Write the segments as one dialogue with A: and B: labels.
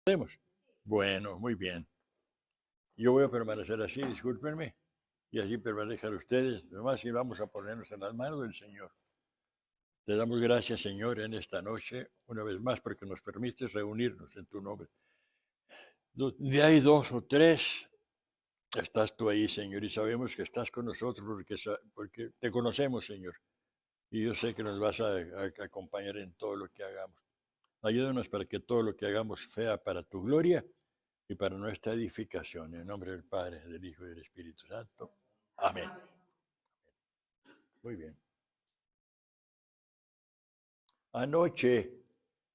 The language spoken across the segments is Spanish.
A: ¿Hacemos? Bueno, muy bien. Yo voy a permanecer así, discúlpenme, y así permanezcan ustedes. Nomás y vamos a ponernos en las manos del Señor. Te damos gracias, Señor, en esta noche, una vez más, porque nos permites reunirnos en tu nombre. De hay dos o tres, estás tú ahí, Señor, y sabemos que estás con nosotros porque te conocemos, Señor. Y yo sé que nos vas a acompañar en todo lo que hagamos. Ayúdanos para que todo lo que hagamos sea para tu gloria y para nuestra edificación. En el nombre del Padre, del Hijo y del Espíritu Santo. Amén. Muy bien. Anoche,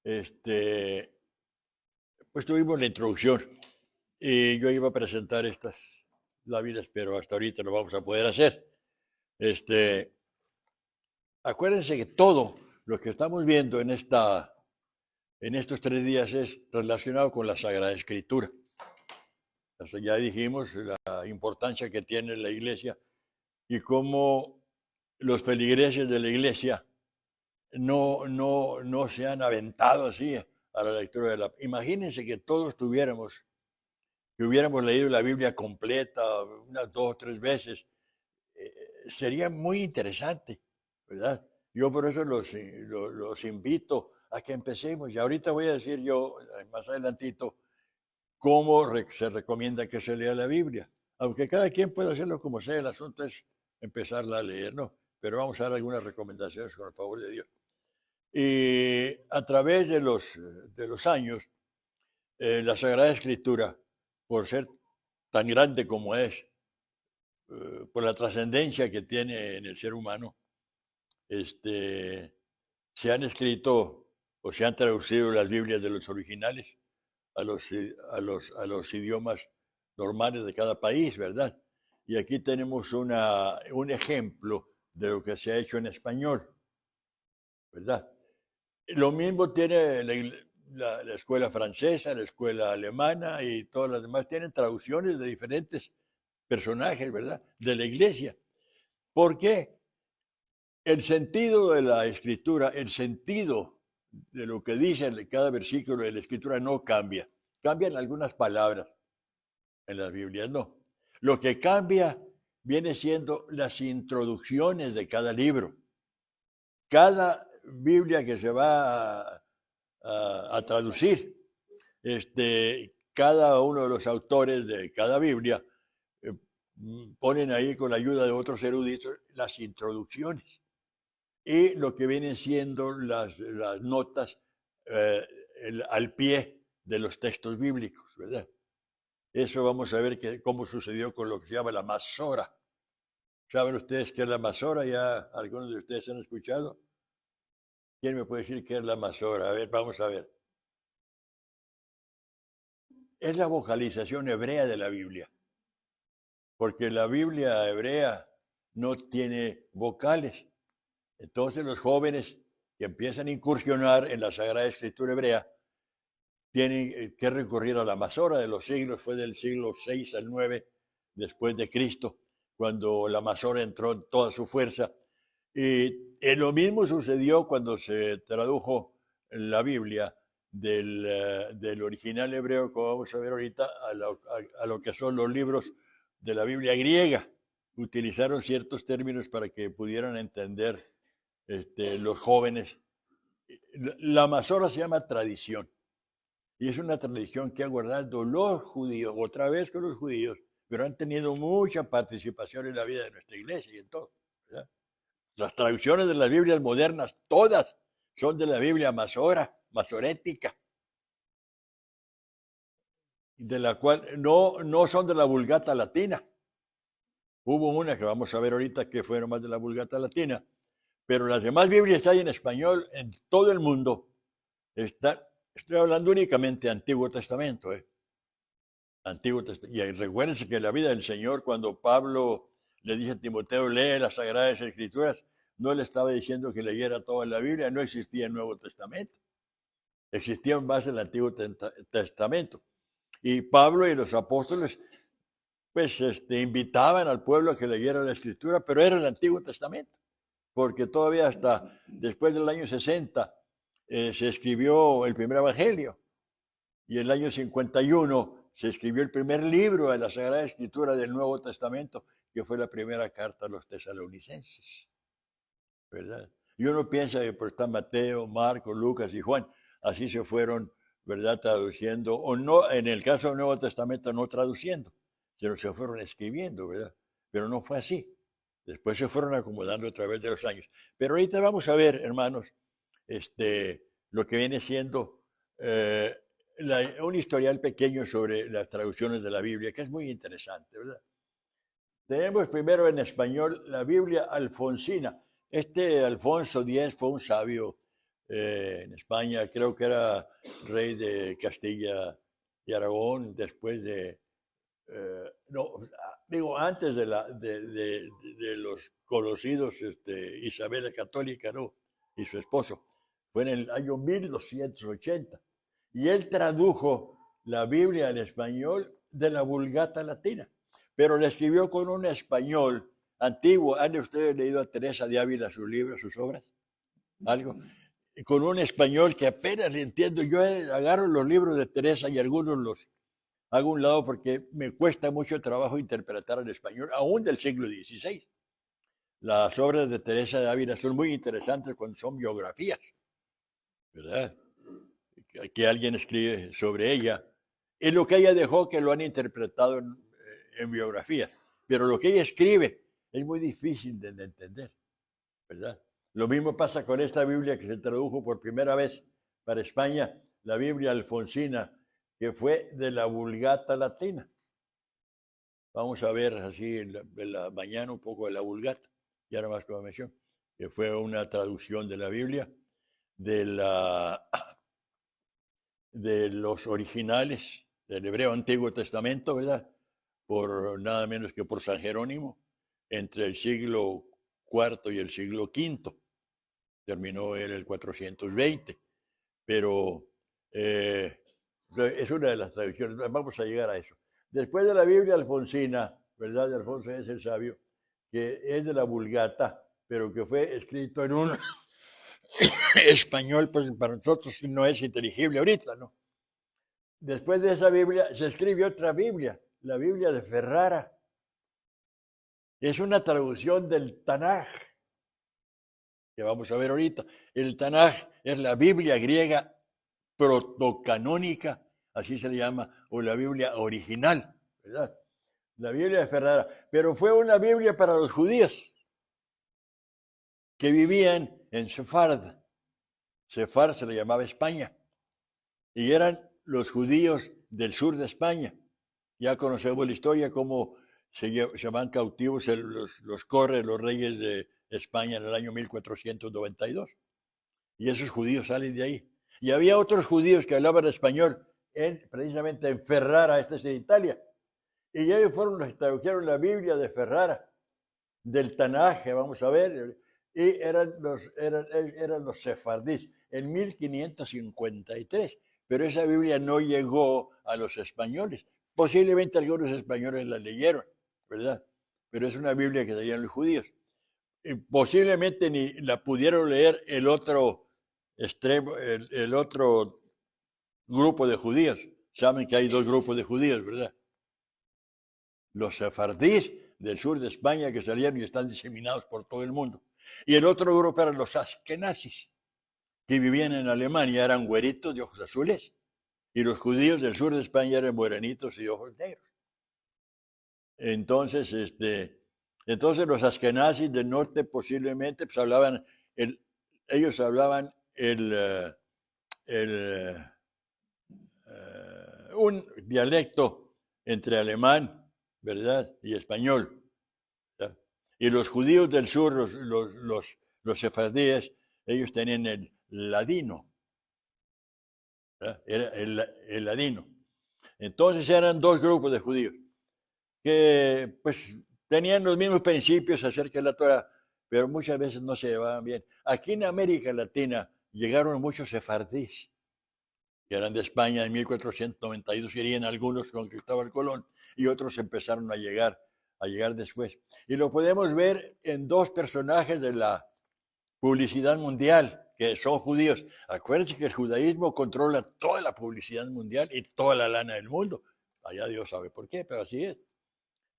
A: este, pues tuvimos la introducción y yo iba a presentar estas láminas, pero hasta ahorita no vamos a poder hacer. Este, Acuérdense que todo lo que estamos viendo en estos 3 días es relacionado con la Sagrada Escritura. Ya dijimos la importancia que tiene la Iglesia y cómo los feligreses de la Iglesia no se han aventado así a la lectura de la... Imagínense que todos que hubiéramos leído la Biblia completa unas 2 o 3 veces. Sería muy interesante, ¿verdad? Yo por eso los invito a que empecemos. Y ahorita voy a decir yo, más adelantito, se recomienda que se lea la Biblia. Aunque cada quien puede hacerlo como sea, el asunto es empezarla a leer, ¿no? Pero vamos a dar algunas recomendaciones con el favor de Dios. Y a través de los años, la Sagrada Escritura, por ser tan grande como es, por la trascendencia que tiene en el ser humano, este, se han escrito o se han traducido las Biblias de los originales a los idiomas normales de cada país, ¿verdad? Y aquí tenemos un ejemplo de lo que se ha hecho en español, ¿verdad? Lo mismo tiene la escuela francesa, la escuela alemana y todas las demás tienen traducciones de diferentes personajes, ¿verdad? De la iglesia. ¿Por qué? El sentido de la escritura, el sentido de lo que dice cada versículo de la escritura no cambia. Cambian algunas palabras en las Biblias, no. Lo que cambia viene siendo las introducciones de cada libro. Cada Biblia que se va a traducir, cada uno de los autores de cada Biblia eh, ponen ahí con la ayuda de otros eruditos las introducciones y lo que vienen siendo las notas eh, al pie de los textos bíblicos, ¿verdad? Eso vamos a ver cómo sucedió con lo que se llama la Masora. ¿Saben ustedes qué es la Masora? ¿Ya algunos de ustedes han escuchado? ¿Quién me puede decir qué es la Masora? A ver, vamos a ver. Es la vocalización hebrea de la Biblia, porque la Biblia hebrea no tiene vocales. Entonces los jóvenes que empiezan a incursionar en la Sagrada Escritura hebrea tienen que recurrir a la Masora de los siglos, fue del siglo VI al IX después de Cristo, cuando la Masora entró en toda su fuerza. Y lo mismo sucedió cuando se tradujo la Biblia del original hebreo, como vamos a ver ahorita, a lo que son los libros de la Biblia griega. Utilizaron ciertos términos para que pudieran entender los jóvenes. La Masora se llama tradición. Y es una tradición que ha guardado los judíos, otra vez con los judíos, pero han tenido mucha participación en la vida de nuestra iglesia y en todo, ¿verdad? Las traducciones de las Biblias modernas, todas son de la Biblia masorética, de la cual no son de la Vulgata Latina. Hubo una que vamos a ver ahorita que fue más de la Vulgata Latina, pero las demás Biblias que hay en español en todo el mundo, estoy hablando únicamente de Antiguo Testamento, Antiguo Testamento. Y recuérdense que la vida del Señor, cuando Pablo le dice a Timoteo, lee las Sagradas Escrituras, no le estaba diciendo que leyera toda la Biblia, no existía el Nuevo Testamento. Existía más el Antiguo Testamento. Y Pablo y los apóstoles, pues, invitaban al pueblo a que leyera la Escritura, pero era el Antiguo Testamento, porque todavía hasta después del año 60 se escribió el primer Evangelio. y en el año 51 se escribió el primer libro de la Sagrada Escritura del Nuevo Testamento, que fue la primera carta a los tesalonicenses, ¿verdad? Y uno piensa que por estar Mateo, Marcos, Lucas y Juan, así se fueron, ¿verdad?, traduciendo, o no, en el caso del Nuevo Testamento no traduciendo, sino se fueron escribiendo, ¿verdad? Pero no fue así. Después se fueron acomodando a través de los años. Pero ahorita vamos a ver, hermanos, lo que viene siendo eh, un historial pequeño sobre las traducciones de la Biblia, que es muy interesante, ¿verdad? Tenemos primero en español la Biblia alfonsina. Este Alfonso X fue un sabio en España, creo que era rey de Castilla y Aragón, después no, digo, antes de los conocidos, Isabel la Católica, ¿no? Y su esposo. Fue en el año 1280. Y él tradujo la Biblia al español de la Vulgata latina, pero la escribió con un español antiguo. ¿Han ustedes leído a Teresa de Ávila sus libros, sus obras? ¿Algo? Con un español que apenas le entiendo. Yo agarro los libros de Teresa y algunos los hago a un lado porque me cuesta mucho trabajo interpretar el español, aún del siglo XVI. Las obras de Teresa de Ávila son muy interesantes cuando son biografías, ¿verdad? Que alguien escribe sobre ella. Es lo que ella dejó que lo han interpretado en biografías. Pero lo que ella escribe es muy difícil de entender, ¿verdad? Lo mismo pasa con esta Biblia que se tradujo por primera vez para España, la Biblia alfonsina, que fue de la Vulgata latina. Vamos a ver así en la mañana un poco de la Vulgata, y ahora más como mencioné, que fue una traducción de la Biblia de, de los originales del hebreo Antiguo Testamento, ¿verdad? Por nada menos que por San Jerónimo, entre el siglo IV y el siglo V. Terminó él el 420, pero es una de las traducciones. Vamos a llegar a eso. Después de la Biblia alfonsina, ¿verdad? De Alfonso es el sabio, que es de la Vulgata, pero que fue escrito en un español, pues para nosotros no es inteligible ahorita, ¿no? Después de esa Biblia se escribe otra Biblia, la Biblia de Ferrara. Es una traducción del Tanaj, que vamos a ver ahorita. El Tanaj es la Biblia griega protocanónica, así se le llama, o la Biblia original, ¿verdad? La Biblia de Ferrara. Pero fue una Biblia para los judíos que vivían en Sefard. Sefard se le llamaba España. Y eran los judíos del sur de España. Ya conocemos la historia, cómo se van cautivos los corre los reyes de España en el año 1492. Y esos judíos salen de ahí. Y había otros judíos que hablaban español, precisamente en Ferrara, esta es en Italia. Y ellos fueron los que tradujeron la Biblia de Ferrara, del Tanaje, vamos a ver, y eran los sefardíes en 1553. Pero esa Biblia no llegó a los españoles. Posiblemente algunos españoles la leyeron, ¿verdad? Pero es una Biblia que tenían los judíos. Y posiblemente ni la pudieron leer el otro extremo, el otro grupo de judíos. Saben que hay dos grupos de judíos, ¿verdad? Los sefardíes del sur de España que salieron y están diseminados por todo el mundo. Y el otro grupo eran los askenazis, que vivían en Alemania, eran güeritos de ojos azules, y los judíos del sur de España eran morenitos y ojos negros. Entonces, entonces los askenazis del norte posiblemente pues hablaban, ellos hablaban un dialecto entre alemán, ¿verdad? Y español, ¿verdad? Y los judíos del sur, los sefardíes, ellos tenían el ladino, ¿verdad? Era el ladino. Entonces eran dos grupos de judíos que pues tenían los mismos principios acerca de la Torah, pero muchas veces no se llevaban bien. Aquí en América Latina llegaron muchos sefardíes, que eran de España en 1492, irían algunos con Cristóbal Colón, y otros empezaron a llegar después. Y lo podemos ver en dos personajes de la publicidad mundial, que son judíos. Acuérdense que el judaísmo controla toda la publicidad mundial y toda la lana del mundo. Allá Dios sabe por qué, pero así es.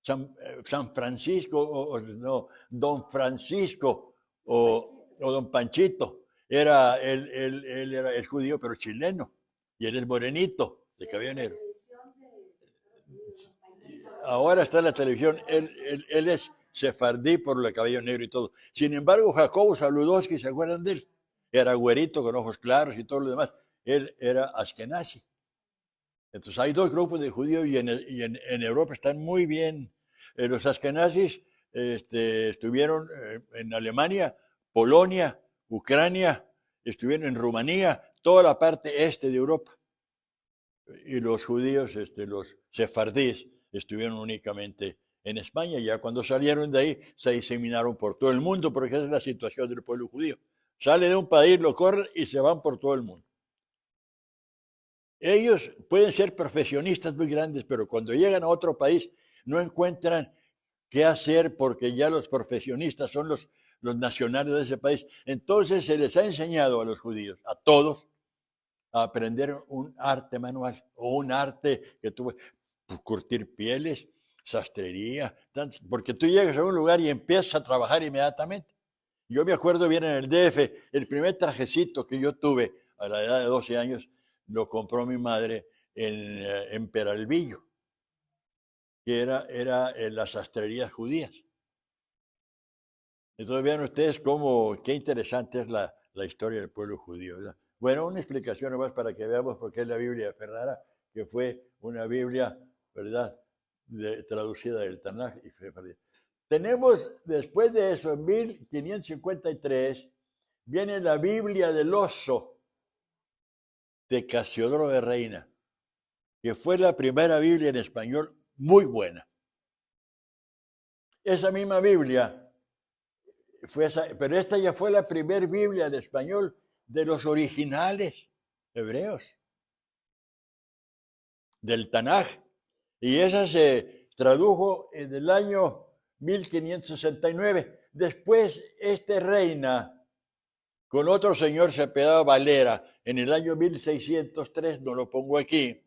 A: San Francisco, no, Don Francisco o Don Panchito, él era el judío, pero chileno, y él es morenito, de cabello negro. Ahora está en la televisión, él es sefardí por el cabello negro y todo. Sin embargo, Jacobo Saludowski, ¿se acuerdan de él? Era güerito, con ojos claros y todo lo demás. Él era askenazi. Entonces hay dos grupos de judíos y en Europa están muy bien. Los askenazis estuvieron en Alemania, Polonia, Ucrania, estuvieron en Rumanía, toda la parte este de Europa. Y los judíos, los sefardíes, estuvieron únicamente en España. Ya cuando salieron de ahí, se diseminaron por todo el mundo, porque esa es la situación del pueblo judío. Sale de un país, lo corren y se van por todo el mundo. Ellos pueden ser profesionistas muy grandes, pero cuando llegan a otro país no encuentran qué hacer porque ya los profesionistas son los nacionales de ese país. Entonces se les ha enseñado a los judíos, a todos, a aprender un arte manual o un arte que tú curtir pieles, sastrería, porque tú llegas a un lugar y empiezas a trabajar inmediatamente. Yo me acuerdo bien en el DF, el primer trajecito que yo tuve a la edad de 12 años lo compró mi madre en Peralvillo, que era en las sastrerías judías. Entonces vean ustedes qué interesante es la historia del pueblo judío, ¿verdad? Bueno, una explicación nomás para que veamos por qué es la Biblia de Ferrara, que fue una Biblia, ¿verdad?, traducida del Tanaj. Tenemos, después de eso, en 1553, viene la Biblia del Oso, de Casiodoro de Reina, que fue la primera Biblia en español muy buena. Esa misma Biblia pero esta ya fue la primera Biblia en español de los originales hebreos, del Tanaj. Y esa se tradujo en el año 1569. Después, Reina, con otro señor se apellidaba Valera, en el año 1603, no lo pongo aquí,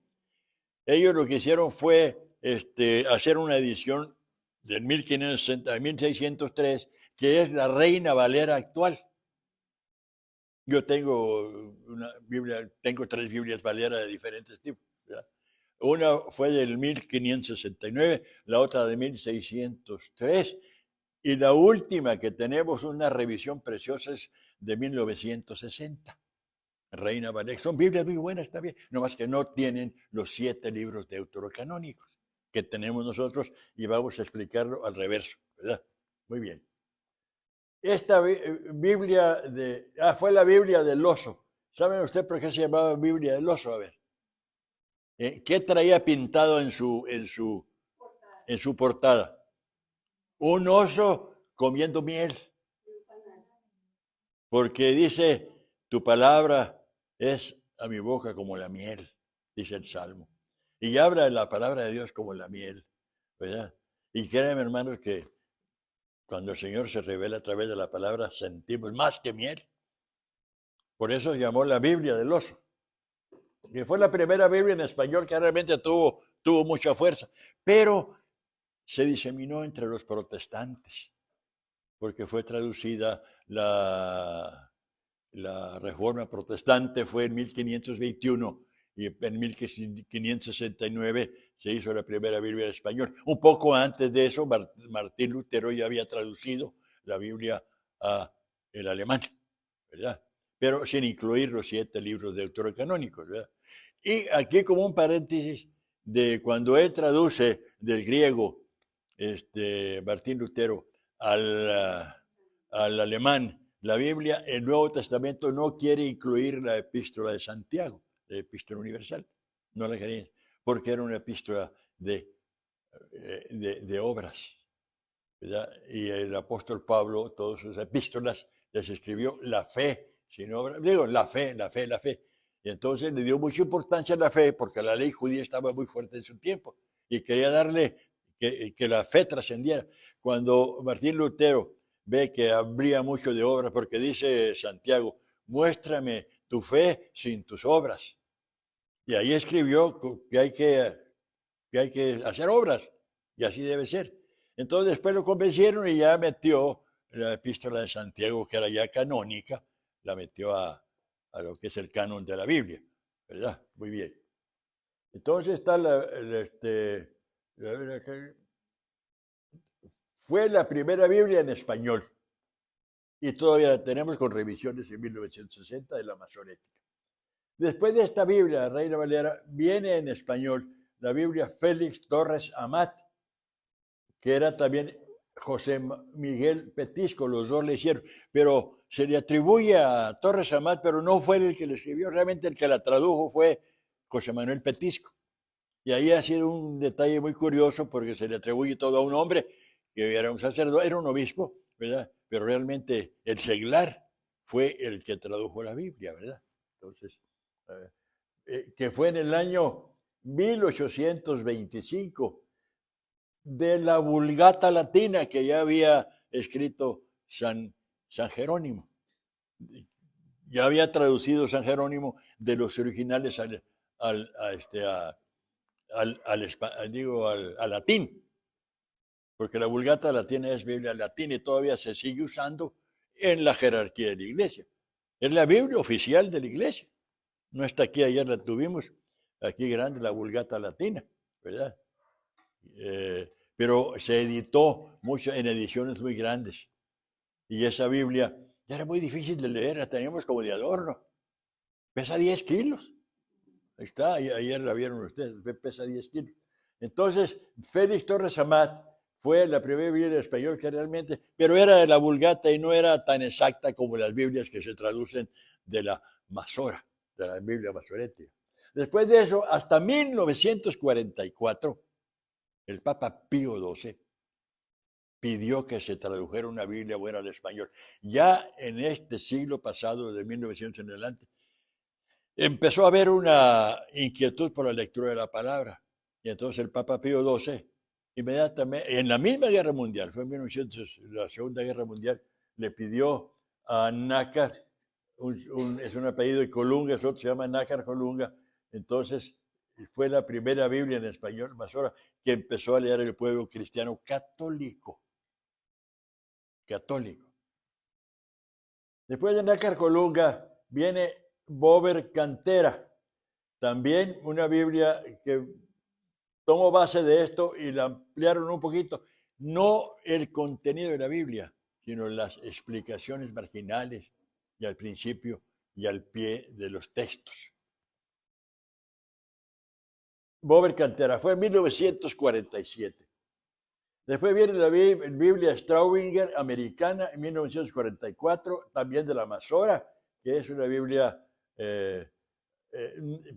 A: ellos lo que hicieron fue hacer una edición del 1560 a 1603, que es la Reina Valera actual. Yo tengo una Biblia, tengo 3 Biblias Valera de diferentes tipos, ¿verdad? Una fue del 1569, la otra de 1603, y la última que tenemos, una revisión preciosa, es de 1960. Reina Valera. Son Biblias muy buenas también, nomás que no tienen los 7 libros deuterocanónicos que tenemos nosotros y vamos a explicarlo al reverso, ¿verdad? Muy bien. Esta Biblia fue la Biblia del oso. ¿Saben ustedes por qué se llamaba Biblia del oso? A ver. ¿Qué traía pintado en su portada? Un oso comiendo miel. Porque dice, tu palabra es a mi boca como la miel, dice el Salmo. Y habla de la palabra de Dios como la miel, ¿verdad? Y créanme, hermanos, que cuando el Señor se revela a través de la palabra, sentimos más que miel. Por eso llamó la Biblia del oso, que fue la primera Biblia en español que realmente tuvo mucha fuerza, pero se diseminó entre los protestantes, porque fue traducida la Reforma Protestante fue en 1521 y en 1569 se hizo la primera Biblia en español. Un poco antes de eso, Martín Lutero ya había traducido la Biblia al alemán, ¿verdad? Pero sin incluir los 7 libros deuterocanónicos, ¿verdad? Y aquí como un paréntesis, de cuando él traduce del griego, Martín Lutero, al alemán, la Biblia, el Nuevo Testamento no quiere incluir la epístola de Santiago, la epístola universal. No la quería, porque era una epístola de obras, ¿verdad? Y el apóstol Pablo, todas sus epístolas, les escribió la fe, sin obras. Digo, la fe, la fe, la fe. Y entonces le dio mucha importancia a la fe, porque la ley judía estaba muy fuerte en su tiempo, y quería darle que la fe trascendiera. Cuando Martín Lutero ve que habría mucho de obras, porque dice Santiago, muéstrame tu fe sin tus obras. Y ahí escribió que hay que hacer obras, y así debe ser. Entonces después lo convencieron y ya metió la epístola de Santiago, que era ya canónica, la metió a lo que es el canon de la Biblia, ¿verdad? Muy bien. Entonces está fue la primera Biblia en español y todavía la tenemos con revisiones en 1960 de la masorética. Después de esta Biblia, Reina Valera, viene en español la Biblia Félix Torres Amat, que era también José Miguel Petisco, los dos le hicieron, pero se le atribuye a Torres Amat, pero no fue el que le escribió, realmente el que la tradujo fue José Manuel Petisco. Y ahí ha sido un detalle muy curioso porque se le atribuye todo a un hombre que era un sacerdote, era un obispo, ¿verdad? Pero realmente el seglar fue el que tradujo la Biblia, ¿verdad? Entonces, que fue en el año 1825 de la Vulgata Latina que ya había escrito San Jerónimo. Ya había traducido San Jerónimo de los originales al latín, porque la Vulgata Latina es Biblia latina y todavía se sigue usando en la jerarquía de la iglesia. Es la Biblia oficial de la iglesia. No está aquí, ayer la tuvimos, aquí grande, la Vulgata Latina, ¿verdad? Pero se editó mucho en ediciones muy grandes. Y esa Biblia ya era muy difícil de leer, la teníamos como de adorno. Pesa 10 kilos. Ahí está, ayer la vieron ustedes, pesa 10 kilos. Entonces, Félix Torres Amat fue la primera Biblia en español que realmente, pero era de la Vulgata y no era tan exacta como las Biblias que se traducen de la Masora, de la Biblia masorética. Después de eso, hasta 1944, el Papa Pío XII pidió que se tradujera una Biblia buena al español. Ya en este siglo pasado, de 1900 en adelante, empezó a haber una inquietud por la lectura de la palabra. Y entonces el Papa Pío XII, inmediatamente, en la misma guerra mundial, fue en 1900, la Segunda Guerra Mundial, le pidió a Nácar, es un apellido de Colunga, otro se llama Nácar Colunga, entonces fue la primera Biblia en español, más ahora, que empezó a leer el pueblo cristiano católico. Católico. Después de Nácar Colunga viene Bober Cantera, también una Biblia que tomó base de esto y la ampliaron un poquito. No el contenido de la Biblia, sino las explicaciones marginales y al principio y al pie de los textos. Bober Cantera fue en 1947. Después viene la Biblia Straubinger americana en 1944, también de la Masora, que es una Biblia,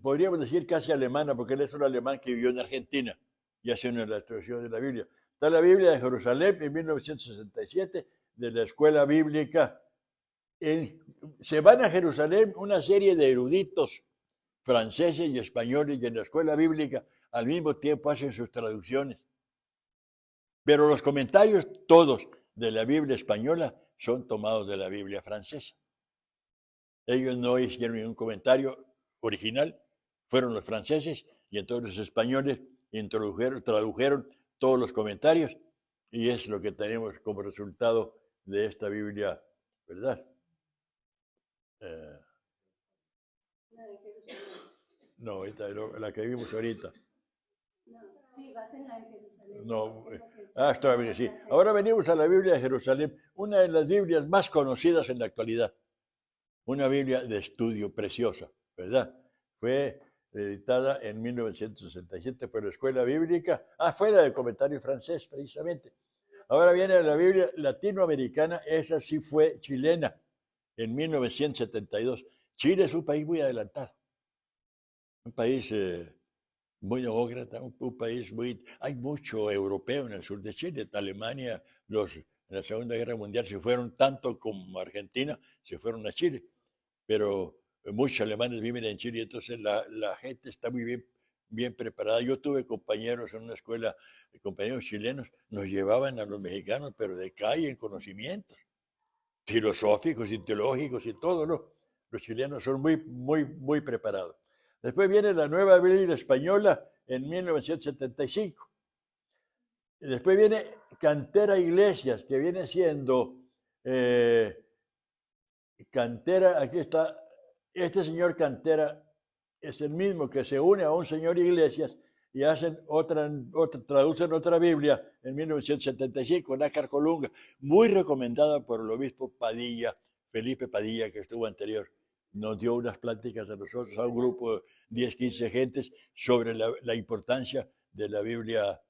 A: podríamos decir casi alemana, porque él es un alemán que vivió en Argentina y hace una de las traducciones de la Biblia. Está la Biblia de Jerusalén en 1967, de la Escuela Bíblica. Se van a Jerusalén una serie de eruditos franceses y españoles y en la Escuela Bíblica al mismo tiempo hacen sus traducciones. Pero los comentarios todos de la Biblia española son tomados de la Biblia francesa. Ellos no hicieron ningún comentario original, fueron los franceses y entonces los españoles tradujeron todos los comentarios y es lo que tenemos como resultado de esta Biblia, ¿verdad? No, la que vimos ahorita. Sí, vas en la de Jerusalén. No, está bien, sí. Ahora venimos a la Biblia de Jerusalén, una de las Biblias más conocidas en la actualidad. Una Biblia de estudio preciosa, ¿verdad? Fue editada en 1967 por la Escuela Bíblica. Fue la de comentario francés, precisamente. Ahora viene la Biblia latinoamericana, esa sí fue chilena, en 1972. Chile es un país muy adelantado, un país muy demócrata, un país muy... Hay mucho europeo en el sur de Chile. Alemania, en la Segunda Guerra Mundial se fueron tanto como Argentina, se fueron a Chile. Pero muchos alemanes viven en Chile, entonces la gente está muy bien preparada. Yo tuve compañeros en una escuela, compañeros chilenos, nos llevaban a los mexicanos, pero de calle en conocimientos filosóficos y teológicos y todo, ¿no? Los chilenos son muy preparados. Después viene la Nueva Biblia Española en 1975. Y después viene Cantera Iglesias, que viene siendo Cantera, aquí está, este señor Cantera es el mismo que se une a un señor Iglesias y hacen traducen otra Biblia en 1975, Nácar Colunga, muy recomendada por el obispo Padilla, Felipe Padilla, que estuvo anterior. Nos dio unas pláticas a nosotros, a un grupo de 10, 15 gentes, sobre la importancia de la Biblia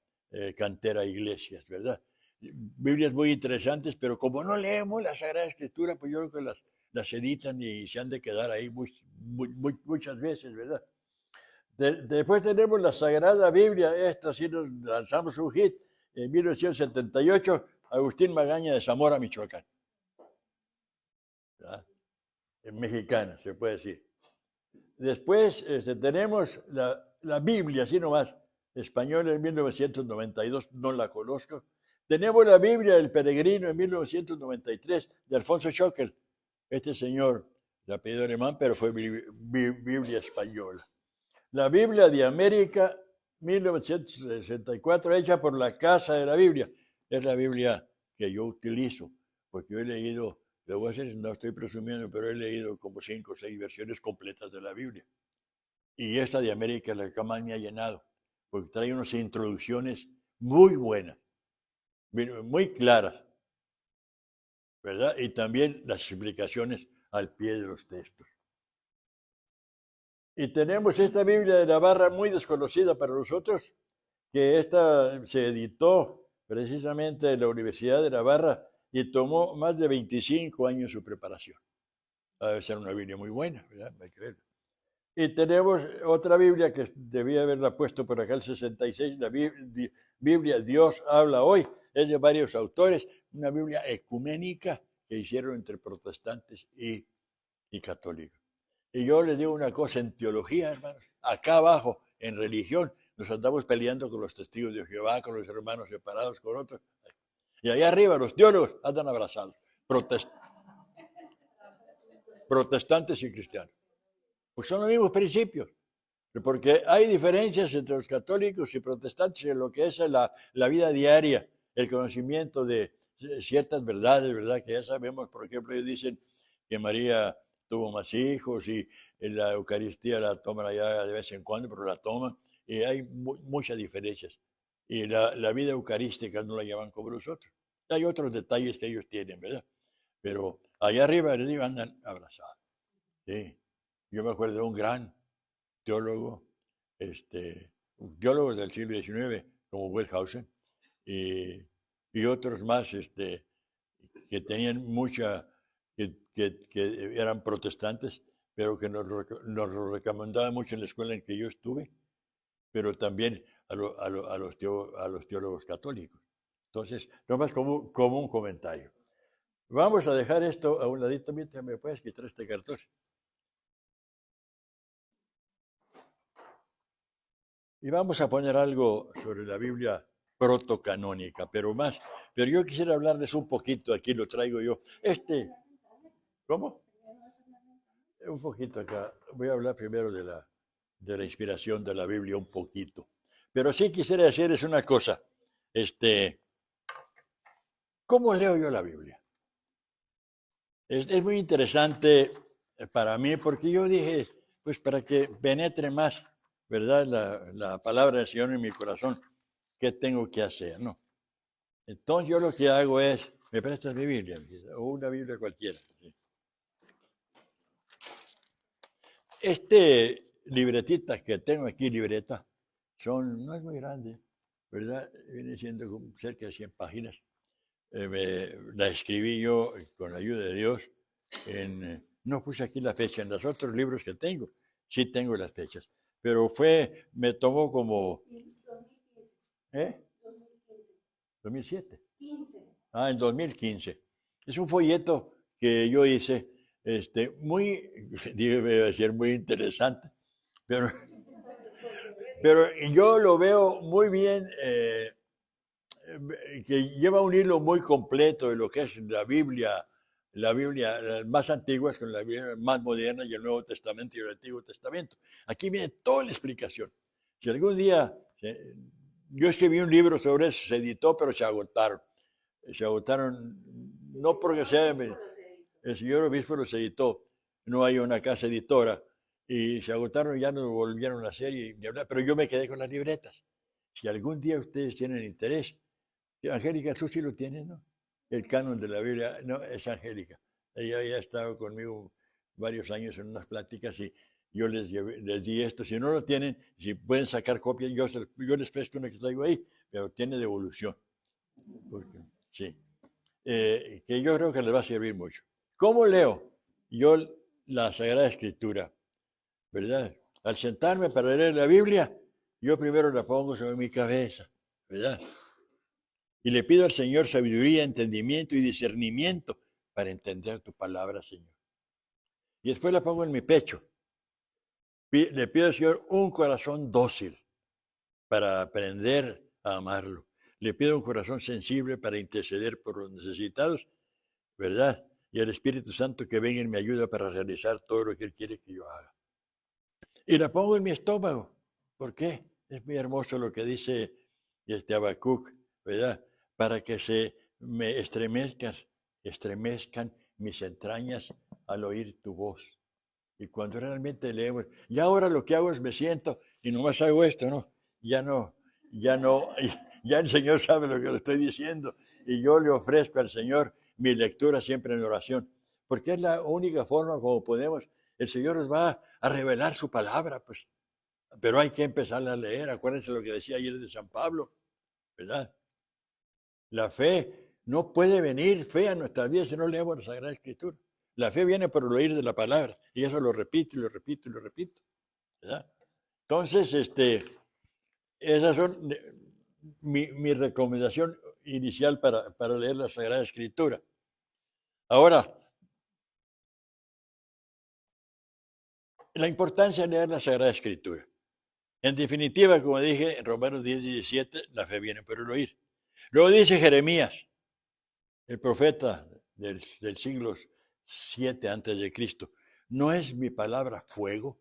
A: Cantera Iglesias, ¿verdad? Biblias muy interesantes, pero como no leemos la Sagrada Escritura, pues yo creo que las editan y se han de quedar ahí muchas veces, ¿verdad? Después tenemos la Sagrada Biblia, esta sí nos lanzamos un hit en 1978, Agustín Magaña de Zamora, Michoacán. ¿Verdad? En mexicana, se puede decir. Después tenemos la Biblia, así nomás, española en 1992, no la conozco. Tenemos la Biblia del Peregrino en 1993 de Alfonso Schockel. Este señor, de apellido alemán, pero fue Biblia española. La Biblia de América, 1964, hecha por la Casa de la Biblia. Es la Biblia que yo utilizo, porque yo he leído, le voy a decir, no estoy presumiendo, pero he leído como 5 o 6 versiones completas de la Biblia. Y esta de América es la que más me ha llenado, porque trae unas introducciones muy buenas, muy claras, ¿verdad? Y también las explicaciones al pie de los textos. Y tenemos esta Biblia de Navarra muy desconocida para nosotros, que esta se editó precisamente en la Universidad de Navarra y tomó más de 25 años su preparación. Debe ser una Biblia muy buena, ¿verdad? Hay que verlo. Y tenemos otra Biblia que debía haberla puesto por acá el 66, la Biblia Dios habla hoy. Es de varios autores, una Biblia ecuménica que hicieron entre protestantes y católicos. Y yo les digo una cosa en teología, hermanos. Acá abajo, en religión, nos andamos peleando con los testigos de Jehová, con los hermanos separados, con otros. Y allá arriba los teólogos andan abrazados, protestantes y cristianos. Pues son los mismos principios, porque hay diferencias entre los católicos y protestantes en lo que es la vida diaria, el conocimiento de ciertas verdades, ¿verdad? Que ya sabemos, por ejemplo, ellos dicen que María tuvo más hijos y la Eucaristía la toman allá de vez en cuando, pero la toman, y hay muchas diferencias. Y la vida eucarística no la llevan como nosotros. Hay otros detalles que ellos tienen, ¿verdad? Pero allá arriba andan abrazados. Sí. Yo me acuerdo de un gran teólogo, teólogos del siglo XIX, como Wellhausen, y otros más que tenían que eran protestantes, pero que nos lo recomendaban mucho en la escuela en que yo estuve, pero también a los teólogos católicos. Entonces, nomás como un comentario. Vamos a dejar esto a un ladito, mientras me puedes quitar este cartón. Y vamos a poner algo sobre la Biblia protocanónica, pero yo quisiera hablarles un poquito, aquí lo traigo yo. ¿Cómo? Un poquito acá. Voy a hablar primero de la inspiración de la Biblia un poquito. Pero sí quisiera decirles una cosa. ¿Cómo leo yo la Biblia? Es muy interesante para mí porque yo dije, pues para que penetre más, ¿verdad? La palabra del Señor en mi corazón, ¿qué tengo que hacer? No. Entonces yo lo que hago es, me prestas mi Biblia, o una Biblia cualquiera. ¿Sí? Libretita que tengo aquí, no es muy grande, ¿verdad? Viene siendo cerca de 100 páginas. La escribí yo con la ayuda de Dios. No puse aquí la fecha, en los otros libros que tengo, sí tengo las fechas, pero me tomó como... ¿Eh? 2007. En 2015. Es un folleto que yo hice, debe decir muy interesante, pero, pero yo lo veo muy bien, que lleva un hilo muy completo de lo que es la Biblia la Biblia, las más antiguas con la Biblia más moderna y el Nuevo Testamento y el Antiguo Testamento. Aquí viene toda la explicación. Si algún día, yo escribí un libro sobre eso, se editó, pero se agotaron. Se agotaron, no porque sea, el señor obispo los editó, no hay una casa editora, y se agotaron y ya no volvieron a hacer, pero yo me quedé con las libretas. Si algún día ustedes tienen interés, Angélica, tú sí lo tienes, ¿no? El canon de la Biblia, no, es Angélica. Ella ya ha estado conmigo varios años en unas pláticas y yo les di esto. Si no lo tienen, si pueden sacar copias, yo les presto una que traigo ahí, pero tiene devolución. Porque, sí. Que yo creo que les va a servir mucho. ¿Cómo leo yo la Sagrada Escritura? ¿Verdad? Al sentarme para leer la Biblia, yo primero la pongo sobre mi cabeza, ¿verdad? Y le pido al Señor sabiduría, entendimiento y discernimiento para entender tu palabra, Señor. Y después la pongo en mi pecho. Le pido al Señor un corazón dócil para aprender a amarlo. Le pido un corazón sensible para interceder por los necesitados, ¿verdad? Y al Espíritu Santo que venga y me ayuda para realizar todo lo que Él quiere que yo haga. Y la pongo en mi estómago. ¿Por qué? Es muy hermoso lo que dice Habacuc, ¿verdad? Para que se me estremezcan mis entrañas al oír tu voz. Y cuando realmente leemos, y ahora lo que hago es me siento y nomás hago esto, ¿no? Ya no, ya el Señor sabe lo que le estoy diciendo y yo le ofrezco al Señor mi lectura siempre en oración, porque es la única forma como podemos, el Señor nos va a revelar su palabra, pues, pero hay que empezar a leer, acuérdense lo que decía ayer de San Pablo, ¿verdad? La fe no puede venir fe a nuestras vidas si no leemos la Sagrada Escritura. La fe viene por el oír de la palabra. Y eso lo repito y lo repito y lo repito. ¿Verdad? Entonces, esas son mi recomendación inicial para leer la Sagrada Escritura. Ahora, la importancia de leer la Sagrada Escritura. En definitiva, como dije en Romanos 10:17, la fe viene por el oír. Luego dice Jeremías, el profeta del siglo 7 antes de Cristo, ¿no es mi palabra fuego?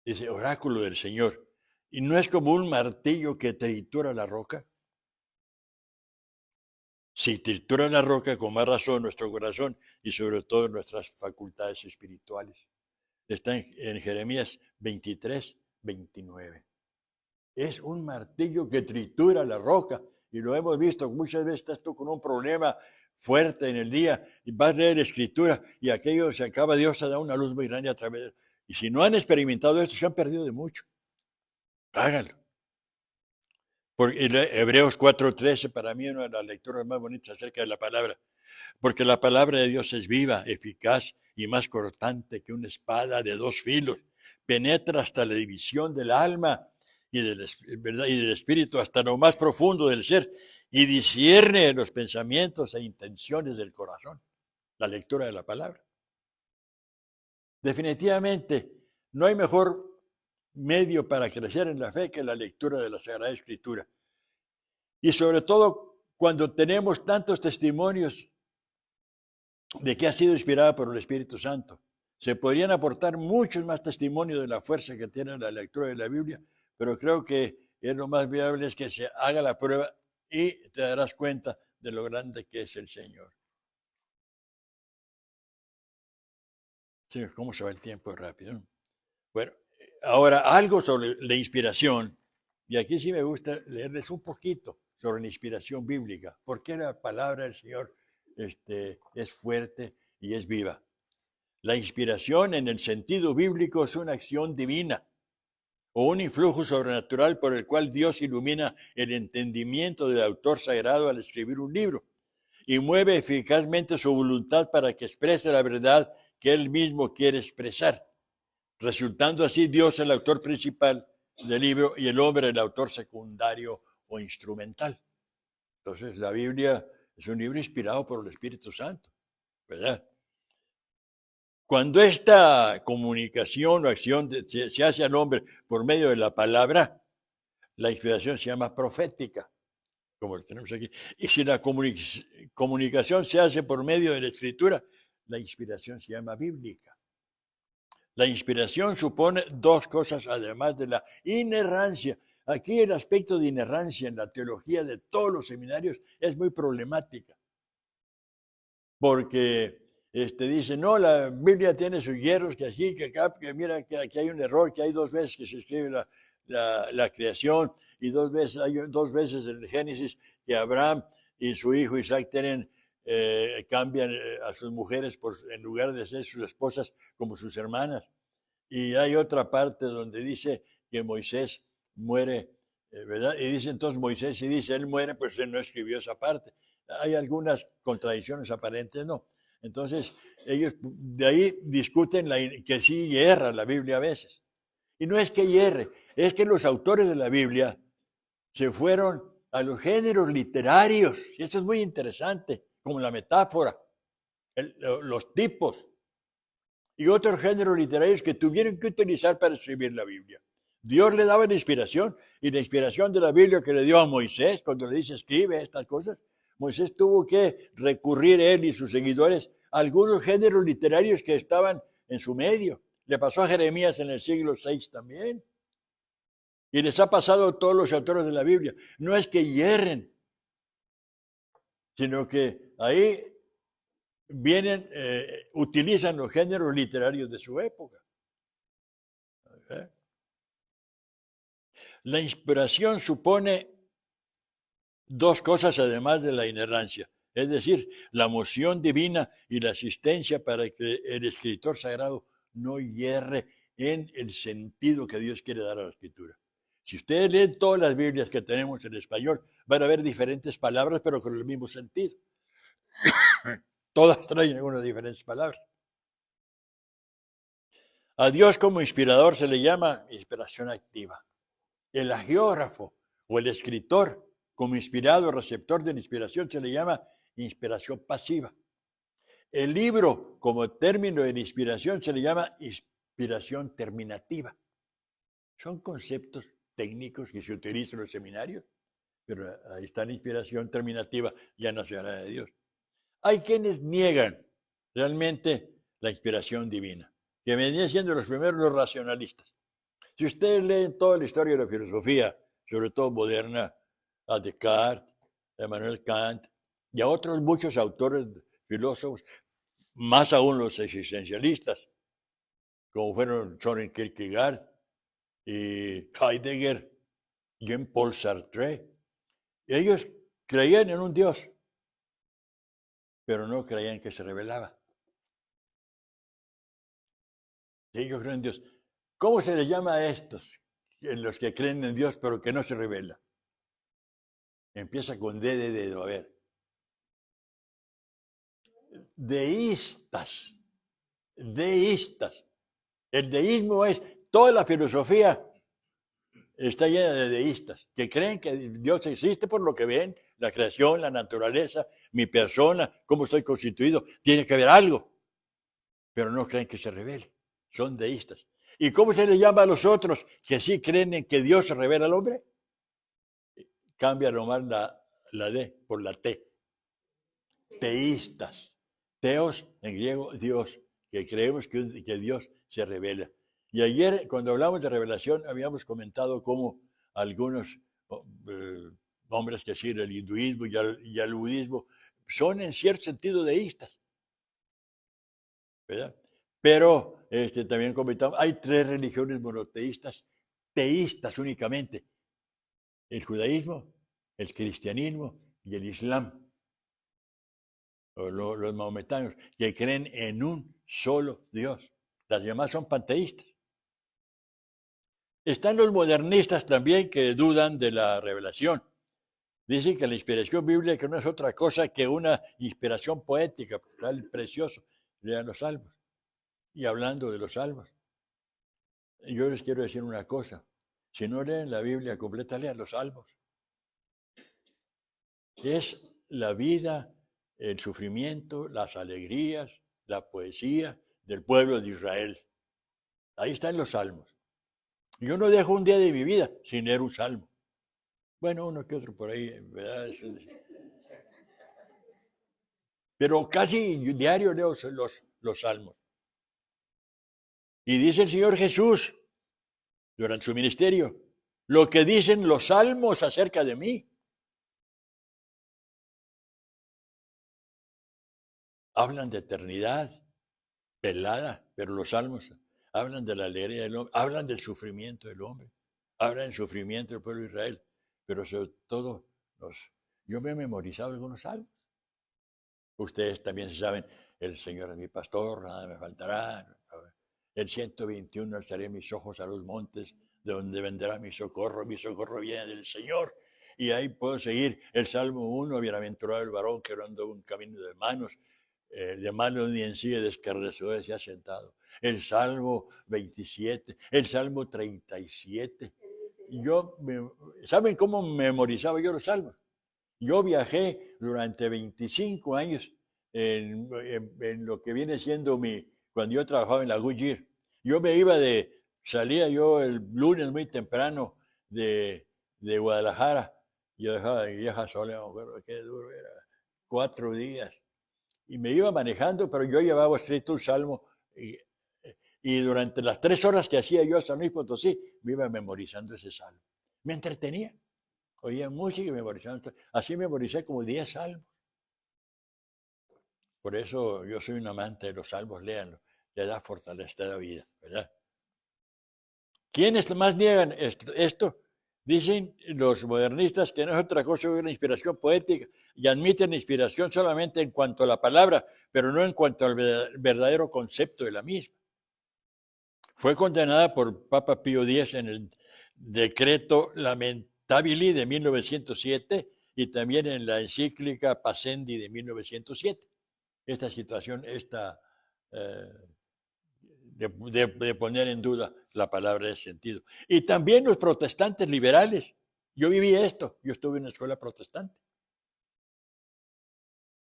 A: Dice, oráculo del Señor. ¿Y no es como un martillo que tritura la roca? Si tritura la roca, con más razón nuestro corazón y sobre todo nuestras facultades espirituales. Está en Jeremías 23:29. Es un martillo que tritura la roca y lo hemos visto muchas veces. Estás tú con un problema fuerte en el día y vas a leer la escritura y aquello se acaba, Dios te da una luz muy grande a través. Y si no han experimentado esto, se han perdido de mucho. Háganlo. Porque Hebreos 4:13 para mí es una de las lecturas más bonitas acerca de la palabra. Porque la palabra de Dios es viva, eficaz y más cortante que una espada de dos filos. Penetra hasta la división del alma y ¿verdad? Y del espíritu, hasta lo más profundo del ser, y discierne los pensamientos e intenciones del corazón. La lectura de la palabra. Definitivamente, no hay mejor medio para crecer en la fe que la lectura de la Sagrada Escritura. Y sobre todo cuando tenemos tantos testimonios de que ha sido inspirada por el Espíritu Santo. Se podrían aportar muchos más testimonios de la fuerza que tiene la lectura de la Biblia, pero creo que es lo más viable es que se haga la prueba y te darás cuenta de lo grande que es el Señor. Sí, cómo se va el tiempo rápido. Bueno, ahora algo sobre la inspiración, y aquí sí me gusta leerles un poquito sobre la inspiración bíblica, porque la palabra del Señor es fuerte y es viva. La inspiración en el sentido bíblico es una acción divina o un influjo sobrenatural por el cual Dios ilumina el entendimiento del autor sagrado al escribir un libro y mueve eficazmente su voluntad para que exprese la verdad que él mismo quiere expresar, resultando así Dios el autor principal del libro y el hombre el autor secundario o instrumental. Entonces la Biblia es un libro inspirado por el Espíritu Santo, ¿verdad? Cuando esta comunicación o acción se hace al hombre por medio de la palabra, la inspiración se llama profética. como lo tenemos aquí. Y si la comunicación se hace por medio de la escritura, la inspiración se llama bíblica. La inspiración supone dos cosas además de la inerrancia. Aquí el aspecto de inerrancia en la teología de todos los seminarios es muy problemática, porque dice, no, la Biblia tiene sus hierros, que aquí, que acá, que mira que aquí hay un error, que hay dos veces que se escribe la creación y hay dos veces en el Génesis que Abraham y su hijo Isaac cambian a sus mujeres en lugar de ser sus esposas como sus hermanas. Y hay otra parte donde dice que Moisés muere, ¿verdad? Y dice entonces Moisés, si dice él muere, pues él no escribió esa parte. Hay algunas contradicciones aparentes, ¿no? Entonces, ellos de ahí discuten que sí hierra la Biblia a veces. Y no es que hierre, es que los autores de la Biblia se fueron a los géneros literarios. Y esto es muy interesante, como la metáfora, los tipos y otros géneros literarios que tuvieron que utilizar para escribir la Biblia. Dios le daba la inspiración, y la inspiración de la Biblia que le dio a Moisés, cuando le dice escribe estas cosas, Moisés tuvo que recurrir él y sus seguidores a algunos géneros literarios que estaban en su medio. Le pasó a Jeremías en el siglo VI también. Y les ha pasado a todos los autores de la Biblia. No es que hierren, sino que ahí utilizan los géneros literarios de su época. ¿Eh? La inspiración supone dos cosas además de la inerrancia, es decir, la moción divina y la asistencia para que el escritor sagrado no hierre en el sentido que Dios quiere dar a la escritura. Si ustedes leen todas las Biblias que tenemos en español, van a ver diferentes palabras, pero con el mismo sentido. Todas traen algunas diferentes palabras. A Dios como inspirador se le llama inspiración activa. El agiógrafo o el escritor como inspirado, receptor de la inspiración, se le llama inspiración pasiva. El libro como término de la inspiración se le llama inspiración terminativa. Son conceptos técnicos que se utilizan en los seminarios, pero ahí está la inspiración terminativa, ya no se habla de Dios. Hay quienes niegan realmente la inspiración divina, que venían siendo los primeros los racionalistas. Si ustedes leen toda la historia de la filosofía, sobre todo moderna, a Descartes, a Immanuel Kant y a otros muchos autores filósofos, más aún los existencialistas, como fueron Soren Kierkegaard y Heidegger, Jean-Paul Sartre. Ellos creían en un Dios, pero no creían que se revelaba. Ellos creen en Dios. ¿Cómo se les llama a estos, en los que creen en Dios, pero que no se revela? Empieza con D de dedo, a ver. Deístas. Deístas. El deísmo es, toda la filosofía está llena de deístas, que creen que Dios existe por lo que ven, la creación, la naturaleza, mi persona, cómo estoy constituido, tiene que haber algo, pero no creen que se revele, son deístas. ¿Y cómo se les llama a los otros que sí creen en que Dios se revela al hombre? Cambia nomás la D por la T. Teístas. Teos, en griego, Dios, que creemos que Dios se revela. Y ayer, cuando hablamos de revelación, habíamos comentado cómo algunos hombres que siguen el hinduismo y el budismo son en cierto sentido deístas, ¿verdad? Pero también comentamos, hay tres religiones monoteístas, teístas únicamente: el judaísmo, el cristianismo y el islam, o los maometanos, que creen en un solo Dios. Las demás son panteístas. Están los modernistas también, que dudan de la revelación. Dicen que la inspiración bíblica no es otra cosa que una inspiración poética, tal precioso. Lean los salmos. Y hablando de los salmos, yo les quiero decir una cosa: si no leen la Biblia completa, lean los salmos. Es la vida, el sufrimiento, las alegrías, la poesía del pueblo de Israel. Ahí están los salmos. Yo no dejo un día de mi vida sin leer un salmo. Bueno, uno que otro por ahí, ¿verdad? Pero casi diario leo los salmos. Y dice el Señor Jesús durante su ministerio, lo que dicen los salmos acerca de mí. Hablan de eternidad velada, pero los salmos hablan de la alegría del hombre, hablan del sufrimiento del hombre, hablan del sufrimiento del pueblo de Israel, pero sobre todo yo me he memorizado algunos salmos. Ustedes también se saben, el Señor es mi pastor, nada me faltará. El 121, alzaré mis ojos a los montes, de donde vendrá mi socorro viene del Señor. Y ahí puedo seguir el Salmo 1, bienaventurado el varón que no andó un camino de manos ni en silla de escarnecedores se ha sentado. El Salmo 27, el Salmo 37. ¿Saben cómo memorizaba yo los salmos? Yo viajé durante 25 años en lo que viene siendo cuando yo trabajaba en la Goodyear. Yo salía yo el lunes muy temprano de Guadalajara. Yo dejaba de vieja sola, me acuerdo qué duro era, 4 días. Y me iba manejando, pero yo llevaba escrito un salmo y durante las 3 horas que hacía yo a San Luis Potosí, me iba memorizando ese salmo. Me entretenía. Oía música y memorizaba. Así memoricé como 10 salmos. Por eso yo soy un amante de los salmos, léanlo. Le da fortaleza a la vida, ¿verdad? ¿Quiénes más niegan esto? Dicen los modernistas que no es otra cosa que una inspiración poética y admiten la inspiración solamente en cuanto a la palabra, pero no en cuanto al verdadero concepto de la misma. Fue condenada por Papa Pío X en el decreto Lamentabili de 1907 y también en la encíclica Pascendi de 1907. Esta situación, eh, de poner en duda la palabra de sentido. Y también los protestantes liberales. Yo viví esto, yo estuve en una escuela protestante.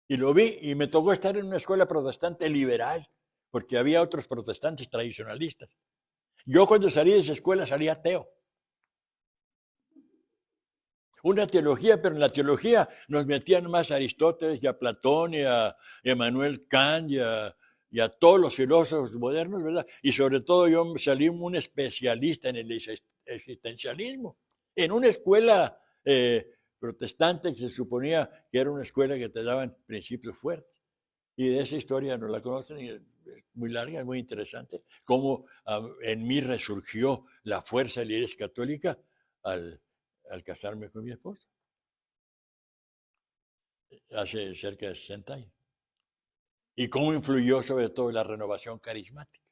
A: Y lo vi y me tocó estar en una escuela protestante liberal, porque había otros protestantes tradicionalistas. Yo cuando salí de esa escuela salí ateo. Una teología, pero en la teología nos metían más a Aristóteles y a Platón y a Emmanuel Kant y a todos los filósofos modernos, ¿verdad? Y sobre todo yo salí un especialista en el existencialismo, en una escuela protestante que se suponía que era una escuela que te daban principios fuertes. Y de esa historia no la conocen, y es muy larga, es muy interesante, cómo en mí resurgió la fuerza de la Iglesia Católica al casarme con mi esposa, hace cerca de 60 años. Y cómo influyó sobre todo la renovación carismática.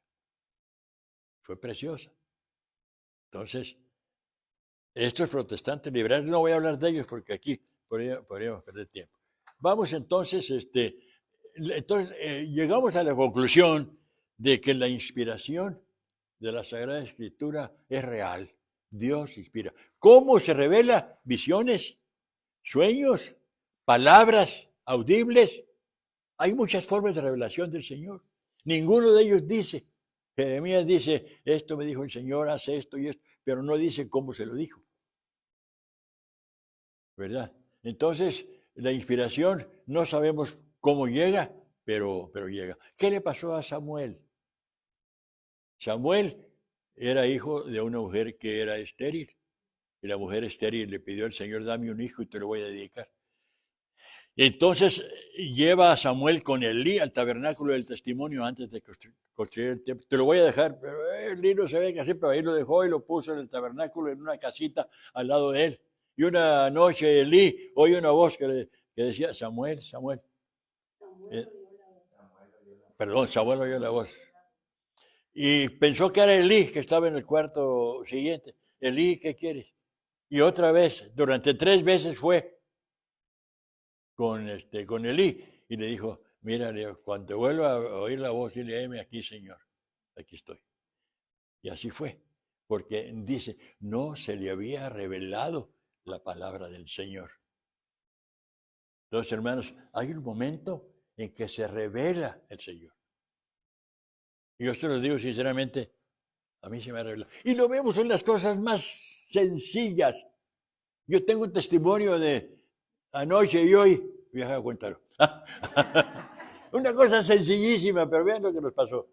A: Fue preciosa. Entonces, estos protestantes liberales, no voy a hablar de ellos porque aquí podríamos perder tiempo. Vamos entonces, llegamos a la conclusión de que la inspiración de la Sagrada Escritura es real. Dios inspira. ¿Cómo se revela? Visiones, sueños, palabras audibles. Hay muchas formas de revelación del Señor. Ninguno de ellos dice. Jeremías dice, esto me dijo el Señor, hace esto y esto, pero no dice cómo se lo dijo. ¿Verdad? Entonces, la inspiración no sabemos cómo llega, pero llega. ¿Qué le pasó a Samuel? Samuel era hijo de una mujer que era estéril. Y la mujer estéril le pidió al Señor, dame un hijo y te lo voy a dedicar. Y entonces lleva a Samuel con Elí al tabernáculo del testimonio antes de construir el templo. Te lo voy a dejar, pero Elí no se ve que así, pero ahí lo dejó y lo puso en el tabernáculo en una casita al lado de él. Y una noche Elí oye una voz que decía, Samuel, Samuel. Eh, Perdón, Samuel oyó la voz. Y pensó que era Elí, que estaba en el cuarto siguiente. Elí, ¿qué quieres? Y otra vez, durante 3 veces fue con Elí y le dijo, mira, cuando vuelva a oír la voz, dile, heme aquí, Señor, aquí estoy. Y así fue, porque dice, no se le había revelado la palabra del Señor. Entonces, hermanos, hay un momento en que se revela el Señor. Y yo se lo digo sinceramente, a mí se me ha revelado. Y lo vemos en las cosas más sencillas. Yo tengo un testimonio de anoche y hoy. Vieja, cuéntalo. Una cosa sencillísima, pero vean lo que nos pasó.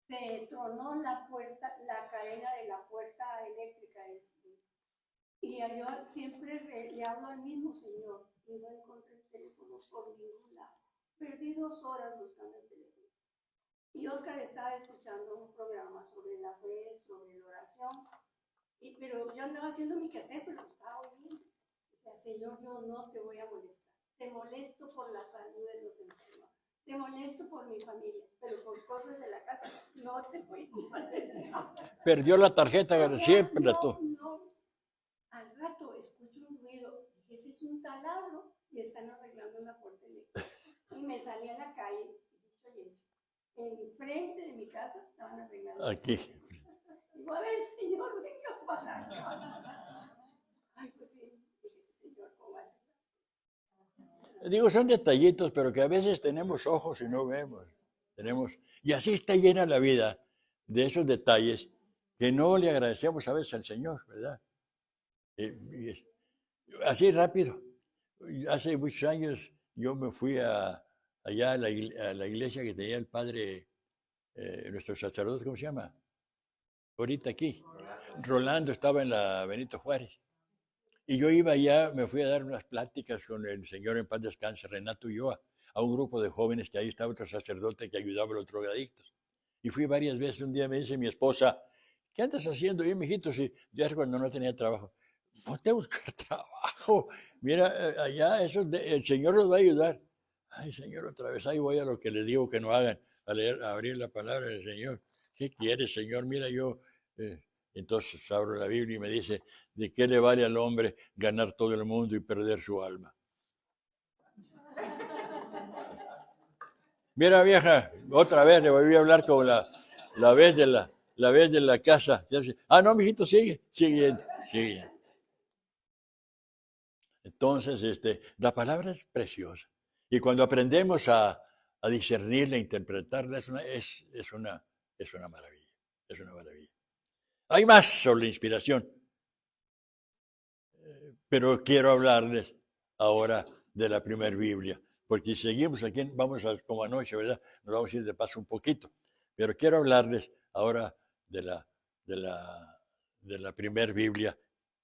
B: Se tronó la puerta, la cadena de la puerta eléctrica. Y yo siempre le hablo al mismo señor y no encontré el teléfono por ningún lado. Perdí 2 horas buscando el teléfono. Y Oscar estaba escuchando un programa sobre la fe, sobre la oración, pero yo andaba haciendo mi quehacer, pero lo estaba oyendo. O sea, Señor, yo no te voy a molestar. Te molesto por la salud de los enfermos. Te molesto por mi familia, pero por cosas de la casa no te voy a molestar.
A: Perdió la tarjeta,
B: O sea,
A: siempre la tuvo.
B: no. Al rato escucho un ruido, ese es un taladro y están arreglando una puerta eléctrica. Y me salí a la calle, dicho y hecho. Enfrente de mi casa estaban arreglando.
A: Aquí.
B: Digo, a ver, señor, venga para acá. Ay, pues sí, dije, señor, ¿cómo hace?
A: Digo, son detallitos, pero que a veces tenemos ojos y no vemos. Y así está llena la vida de esos detalles que no le agradecemos a veces al Señor, ¿verdad? Y así rápido. Hace muchos años yo me fui allá a la iglesia que tenía el padre, nuestro sacerdote, ¿cómo se llama? Ahorita aquí. Rolando estaba en la Benito Juárez. Y yo iba allá, me fui a dar unas pláticas con el señor en paz descanse, Renato Ulloa, a un grupo de jóvenes que ahí estaba otro sacerdote que ayudaba a los drogadictos. Y fui varias veces, un día me dice mi esposa, ¿qué andas haciendo? Y yo, mijito, si ya es cuando no tenía trabajo. Ponte a buscar trabajo. Mira, allá el Señor los va a ayudar. Ay, Señor, otra vez, ahí voy a lo que les digo que no hagan, a abrir la palabra del Señor. ¿Qué quieres, Señor? Mira, yo... entonces abro la Biblia y me dice, ¿de qué le vale al hombre ganar todo el mundo y perder su alma? Mira, vieja, otra vez le volví a hablar con la vez de la casa. Ah, no, mijito, sigue. Entonces, la palabra es preciosa. Y cuando aprendemos a discernirla, a interpretarla, es una maravilla. Es una maravilla. Hay más sobre la inspiración, pero quiero hablarles ahora de la primera Biblia, porque si seguimos aquí, vamos a, como anoche, ¿verdad? Nos vamos a ir de paso un poquito, pero quiero hablarles ahora de la primera Biblia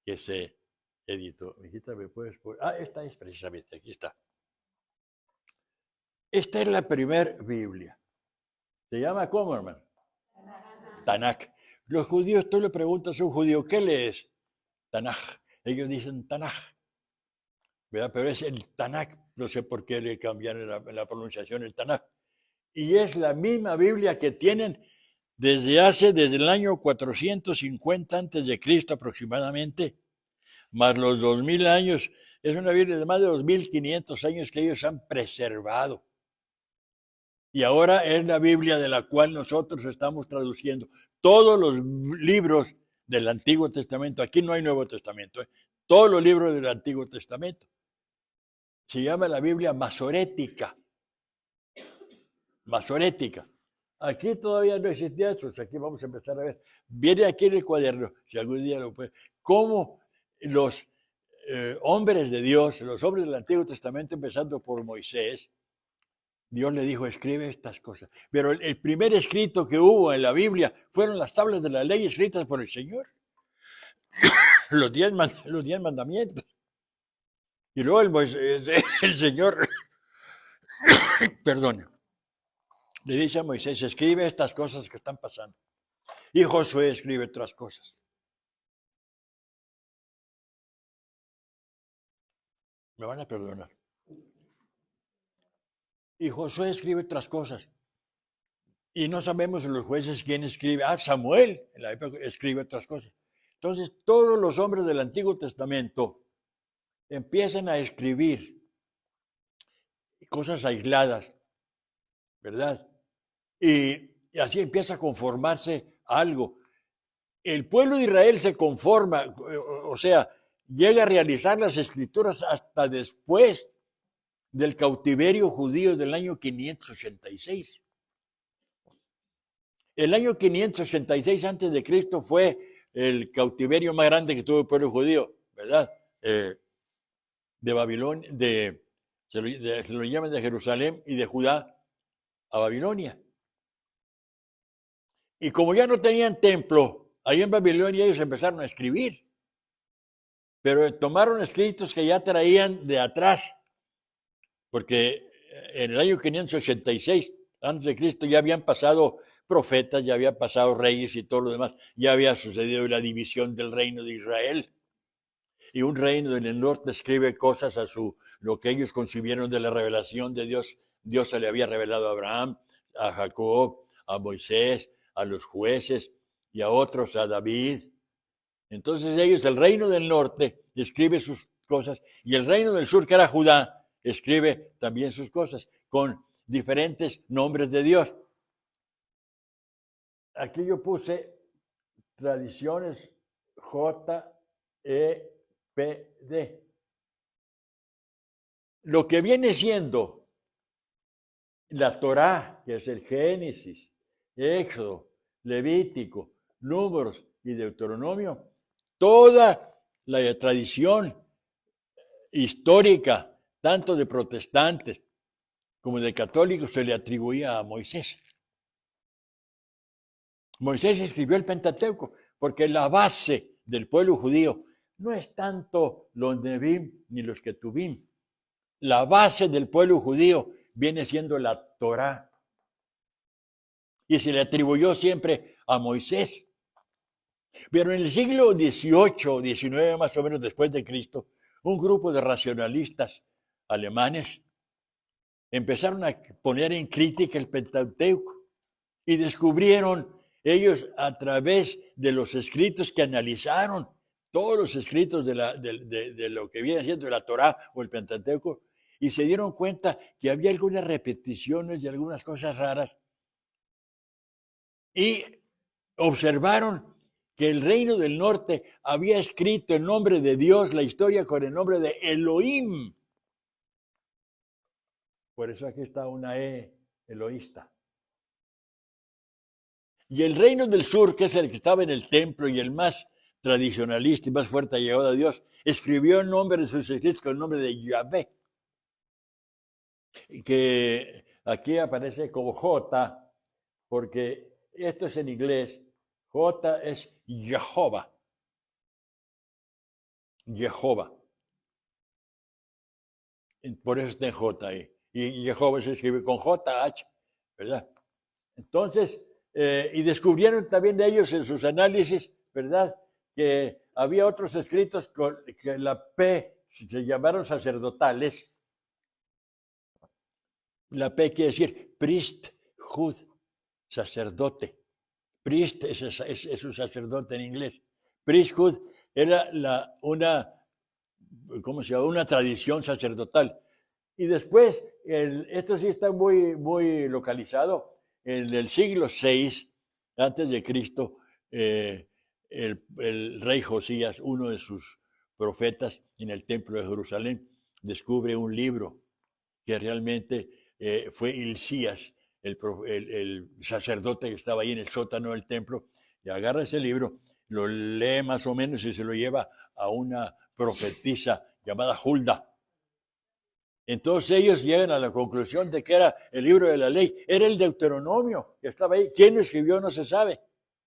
A: que se editó. Mijita, ¿me puedes poner? Ah, esta es precisamente, aquí está. Esta es la primera Biblia. ¿Se llama cómo, hermano? Tanakh. Los judíos, tú le preguntas a un judío, ¿qué lees? Tanaj. Ellos dicen Tanaj, ¿verdad? Pero es el Tanakh, no sé por qué le cambiaron la pronunciación el Tanakh. Y es la misma Biblia que tienen desde el año 450 antes de Cristo aproximadamente, más los 2000 años, es una Biblia de más de 2500 años que ellos han preservado. Y ahora es la Biblia de la cual nosotros estamos traduciendo todos los libros del Antiguo Testamento. Aquí no hay Nuevo Testamento, todos los libros del Antiguo Testamento. Se llama la Biblia masorética. Masorética. Aquí todavía no existía eso, aquí vamos a empezar a ver. Viene aquí en el cuaderno, si algún día lo puede, cómo los hombres de Dios, los hombres del Antiguo Testamento, empezando por Moisés, Dios le dijo, escribe estas cosas. Pero el primer escrito que hubo en la Biblia fueron las tablas de la ley escritas por el Señor. Los 10 mandamientos. Y luego el Señor, perdón, le dice a Moisés, escribe estas cosas que están pasando. Y Josué escribe otras cosas. Me van a perdonar. Y Josué escribe otras cosas. Y no sabemos en los jueces quién escribe. Ah, Samuel, en la época, escribe otras cosas. Entonces, todos los hombres del Antiguo Testamento empiezan a escribir cosas aisladas, ¿verdad? Y así empieza a conformarse algo. El pueblo de Israel se conforma, o sea, llega a realizar las escrituras hasta después del cautiverio judío del año 586. El año 586 antes de Cristo fue el cautiverio más grande que tuvo el pueblo judío, ¿verdad? de Babilonia, se lo llaman de Jerusalén y de Judá a Babilonia. Y como ya no tenían templo, ahí en Babilonia ellos empezaron a escribir. Pero tomaron escritos que ya traían de atrás, porque en el año 586 antes de Cristo ya habían pasado profetas, ya habían pasado reyes y todo lo demás, ya había sucedido la división del reino de Israel. Y un reino en el norte escribe cosas lo que ellos concibieron de la revelación de Dios. Dios se le había revelado a Abraham, a Jacob, a Moisés, a los jueces y a otros, a David. Entonces ellos, el reino del norte, escribe sus cosas y el reino del sur, que era Judá, escribe también sus cosas con diferentes nombres de Dios. Aquí yo puse tradiciones JEPD. Lo que viene siendo la Torá, que es el Génesis, Éxodo, Levítico, Números y Deuteronomio, toda la tradición histórica, tanto de protestantes como de católicos, se le atribuía a Moisés. Moisés escribió el Pentateuco, porque la base del pueblo judío no es tanto los Nebim ni los Ketubim. La base del pueblo judío viene siendo la Torá. Y se le atribuyó siempre a Moisés. Pero en el siglo XVIII, XIX más o menos después de Cristo, un grupo de racionalistas alemanes empezaron a poner en crítica el Pentateuco y descubrieron ellos a través de los escritos que analizaron, todos los escritos de lo que viene siendo la Torá o el Pentateuco, y se dieron cuenta que había algunas repeticiones y algunas cosas raras, y observaron que el reino del norte había escrito en nombre de Dios la historia con el nombre de Elohim. Por eso aquí está una E eloísta. Y el reino del sur, que es el que estaba en el templo y el más tradicionalista y más fuerte allegado a Dios, escribió en nombre de sus escritos con el nombre de Yahvé, que aquí aparece como J, porque esto es en inglés, J es Jehová. Jehová. Por eso está en J ahí. Y Jehová se escribe con JH, ¿verdad? Entonces, y descubrieron también de ellos en sus análisis, ¿verdad? Que había otros escritos que la P se llamaron sacerdotales. La P quiere decir priesthood, sacerdote. Priest es un sacerdote en inglés. Priesthood era ¿cómo se llama? Una tradición sacerdotal. Y después, esto sí está muy, muy localizado, en el siglo VI antes de Cristo, el rey Josías, uno de sus profetas en el templo de Jerusalén, descubre un libro que realmente fue Hilcías, el sacerdote que estaba ahí en el sótano del templo, y agarra ese libro, lo lee más o menos y se lo lleva a una profetisa llamada Hulda. Entonces ellos llegan a la conclusión de que era el libro de la ley, era el Deuteronomio que estaba ahí. ¿Quién lo escribió? No se sabe.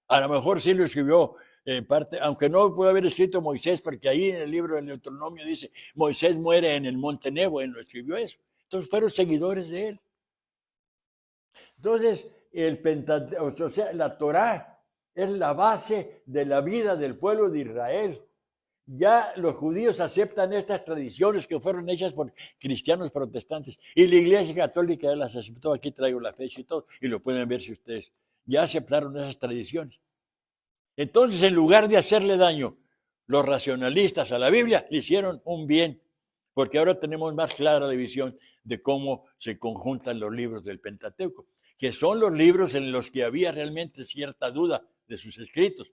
A: A lo mejor sí lo escribió en parte, aunque no pudo haber escrito Moisés, porque ahí en el libro del Deuteronomio dice, Moisés muere en el monte Nebo, él no escribió eso. Entonces fueron seguidores de él. Entonces, el Pentateuco, o sea, la Torá es la base de la vida del pueblo de Israel. Ya los judíos aceptan estas tradiciones que fueron hechas por cristianos protestantes y la Iglesia Católica ya las aceptó. Aquí traigo la fecha y todo, y lo pueden ver si ustedes ya aceptaron esas tradiciones. Entonces, en lugar de hacerle daño los racionalistas a la Biblia, le hicieron un bien, porque ahora tenemos más clara la visión de cómo se conjuntan los libros del Pentateuco, que son los libros en los que había realmente cierta duda de sus escritos,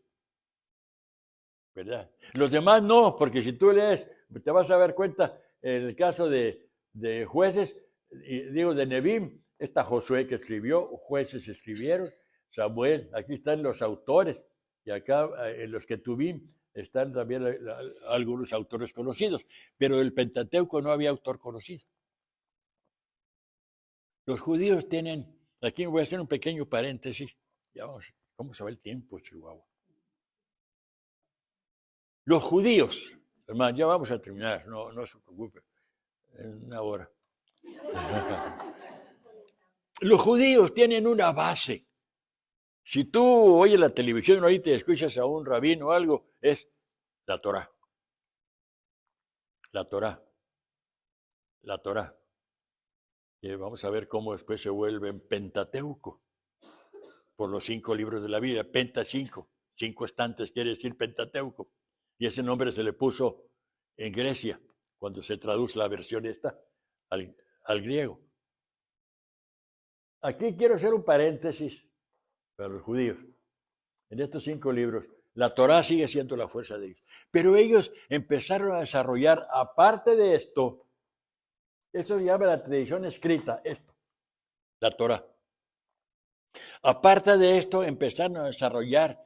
A: ¿verdad? Los demás no, porque si tú lees, te vas a dar cuenta, en el caso de jueces, digo de Nebim, está Josué que escribió, jueces escribieron, Samuel, aquí están los autores, y acá en los Ketubim Están también algunos autores conocidos, pero del Pentateuco no había autor conocido. Los judíos tienen, aquí voy a hacer un pequeño paréntesis, ya vamos, ¿cómo se va el tiempo, Chihuahua? Los judíos, hermano, ya vamos a terminar, no se preocupe, en una hora. Los judíos tienen una base. Si tú oyes la televisión ahorita y escuchas a un rabino o algo, es la Torá. La Torá. La Torá. Y vamos a ver cómo después se vuelve en Pentateuco, por los 5 libros de la vida. Penta 5 estantes quiere decir Pentateuco. Y ese nombre se le puso en Grecia, cuando se traduce la versión esta al griego. Aquí quiero hacer un paréntesis para los judíos. En estos 5 libros, la Torá sigue siendo la fuerza de ellos. Pero ellos empezaron a desarrollar, aparte de esto, eso se llama la tradición escrita, esto, la Torá. Aparte de esto, empezaron a desarrollar,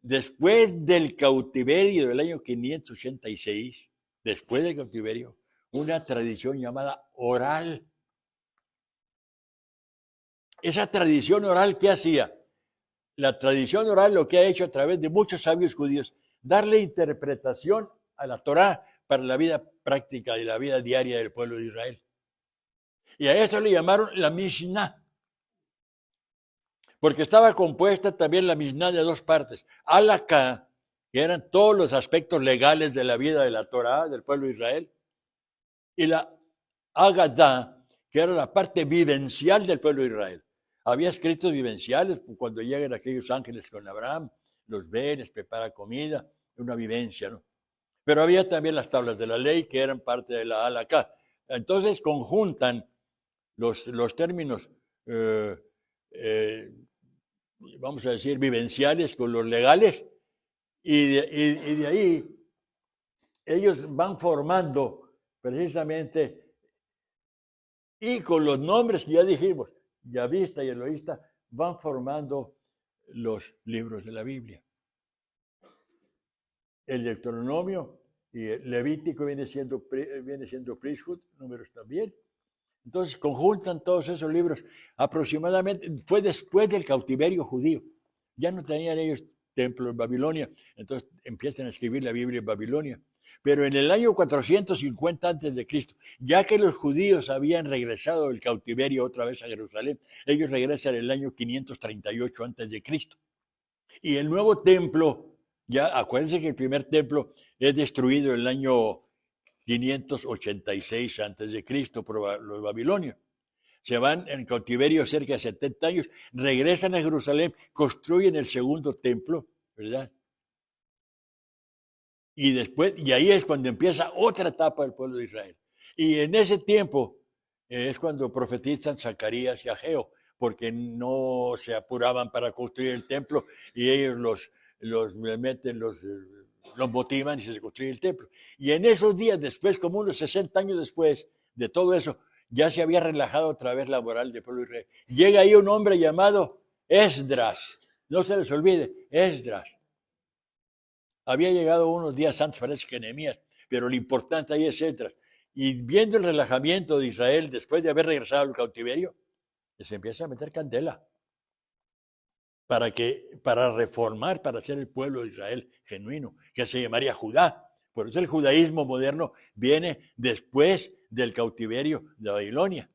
A: después del cautiverio del año 586, después del cautiverio, una tradición llamada oral. Esa tradición oral, ¿qué hacía? La tradición oral lo que ha hecho a través de muchos sabios judíos, darle interpretación a la Torá para la vida práctica y la vida diaria del pueblo de Israel. Y a eso le llamaron la Mishnah. Porque estaba compuesta también la Mishnah de 2 partes. Halakha, que eran todos los aspectos legales de la vida de la Torá, del pueblo de Israel, y la Haggadah, que era la parte vivencial del pueblo de Israel. Había escritos vivenciales, cuando llegan aquellos ángeles con Abraham, los ven, les prepara comida, una vivencia, ¿no? Pero había también las tablas de la ley, que eran parte de la Halakha. Entonces conjuntan los términos vamos a decir, vivenciales con los legales, y de ahí ellos van formando precisamente, y con los nombres que ya dijimos, Yavista y Eloísta, van formando los libros de la Biblia. El Deuteronomio y el Levítico viene siendo priesthood, números también. Entonces conjuntan todos esos libros. Aproximadamente, fue después del cautiverio judío. Ya no tenían ellos templo en Babilonia, entonces empiezan a escribir la Biblia en Babilonia. Pero en el año 450 a.C., ya que los judíos habían regresado del cautiverio otra vez a Jerusalén, ellos regresan en el año 538 a.C. Y el nuevo templo, ya acuérdense que el primer templo es destruido en el año 586 a.C. por los babilonios. Se van en cautiverio cerca de 70 años, regresan a Jerusalén, construyen el segundo templo, ¿verdad? Y después, y ahí es cuando empieza otra etapa del pueblo de Israel. Y en ese tiempo es cuando profetizan Zacarías y Ageo, porque no se apuraban para construir el templo y ellos los motivan y se construye el templo. Y en esos días después, como unos 60 años después de todo eso, ya se había relajado otra vez la moral del pueblo de Israel. Llega ahí un hombre llamado Esdras, no se les olvide, Esdras. Había llegado unos días antes, parece que Nehemías, pero lo importante ahí es Esdras. Y viendo el relajamiento de Israel después de haber regresado al cautiverio, se empieza a meter candela para reformar, para ser el pueblo de Israel genuino, que se llamaría Judá. Por eso el judaísmo moderno viene después del cautiverio de Babilonia.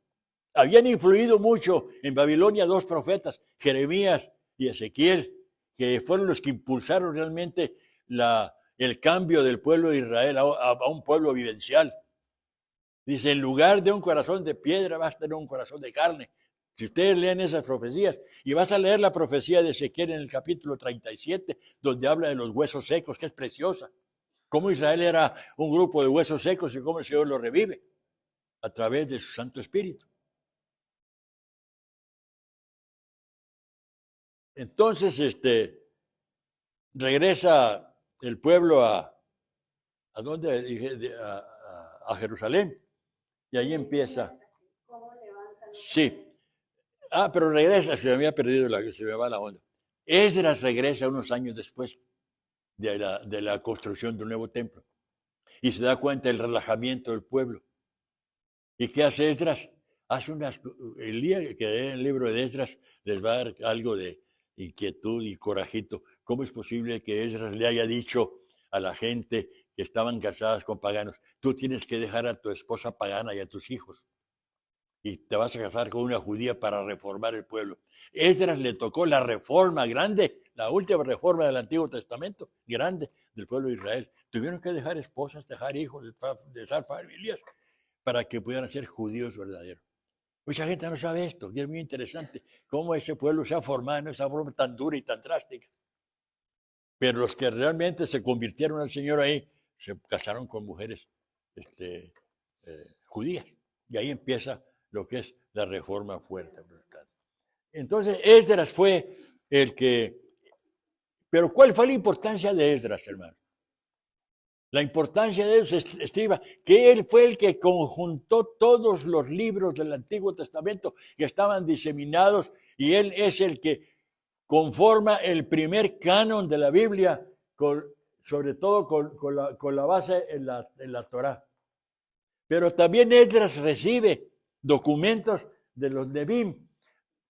A: Habían influido mucho en Babilonia 2 profetas, Jeremías y Ezequiel, que fueron los que impulsaron realmente el cambio del pueblo de Israel a un pueblo vivencial. Dice, en lugar de un corazón de piedra vas a tener un corazón de carne. Si ustedes leen esas profecías, y vas a leer la profecía de Ezequiel en el capítulo 37, donde habla de los huesos secos, que es preciosa. Cómo Israel era un grupo de huesos secos y cómo el Señor lo revive a través de su Santo Espíritu. Entonces, regresa el pueblo ¿a dónde? Dije, a Jerusalén. Y ahí empieza. Sí. Pero regresa, se me había perdido se me va la onda. Esdras regresa unos años después. de la construcción de un nuevo templo. Y se da cuenta del relajamiento del pueblo. ¿Y qué hace Esdras? El día que leen el libro de Esdras les va a dar algo de inquietud y corajito. ¿Cómo es posible que Esdras le haya dicho a la gente que estaban casadas con paganos, tú tienes que dejar a tu esposa pagana y a tus hijos y te vas a casar con una judía para reformar el pueblo? Esdras le tocó la reforma grande, la última reforma del Antiguo Testamento, grande del pueblo de Israel. Tuvieron que dejar esposas, dejar hijos, dejar familias para que pudieran ser judíos verdaderos. Mucha gente no sabe esto, y es muy interesante cómo ese pueblo se ha formado en esa forma tan dura y tan drástica. Pero los que realmente se convirtieron al Señor ahí, se casaron con mujeres judías. Y ahí empieza lo que es la reforma fuerte. Entonces, Esdras fue el que... Pero ¿cuál fue la importancia de Esdras, hermano? La importancia de eso estriba que él fue el que conjuntó todos los libros del Antiguo Testamento que estaban diseminados y él es el que conforma el primer canon de la Biblia, sobre todo con la base en la Torá. Pero también Esdras recibe documentos de los Nebim.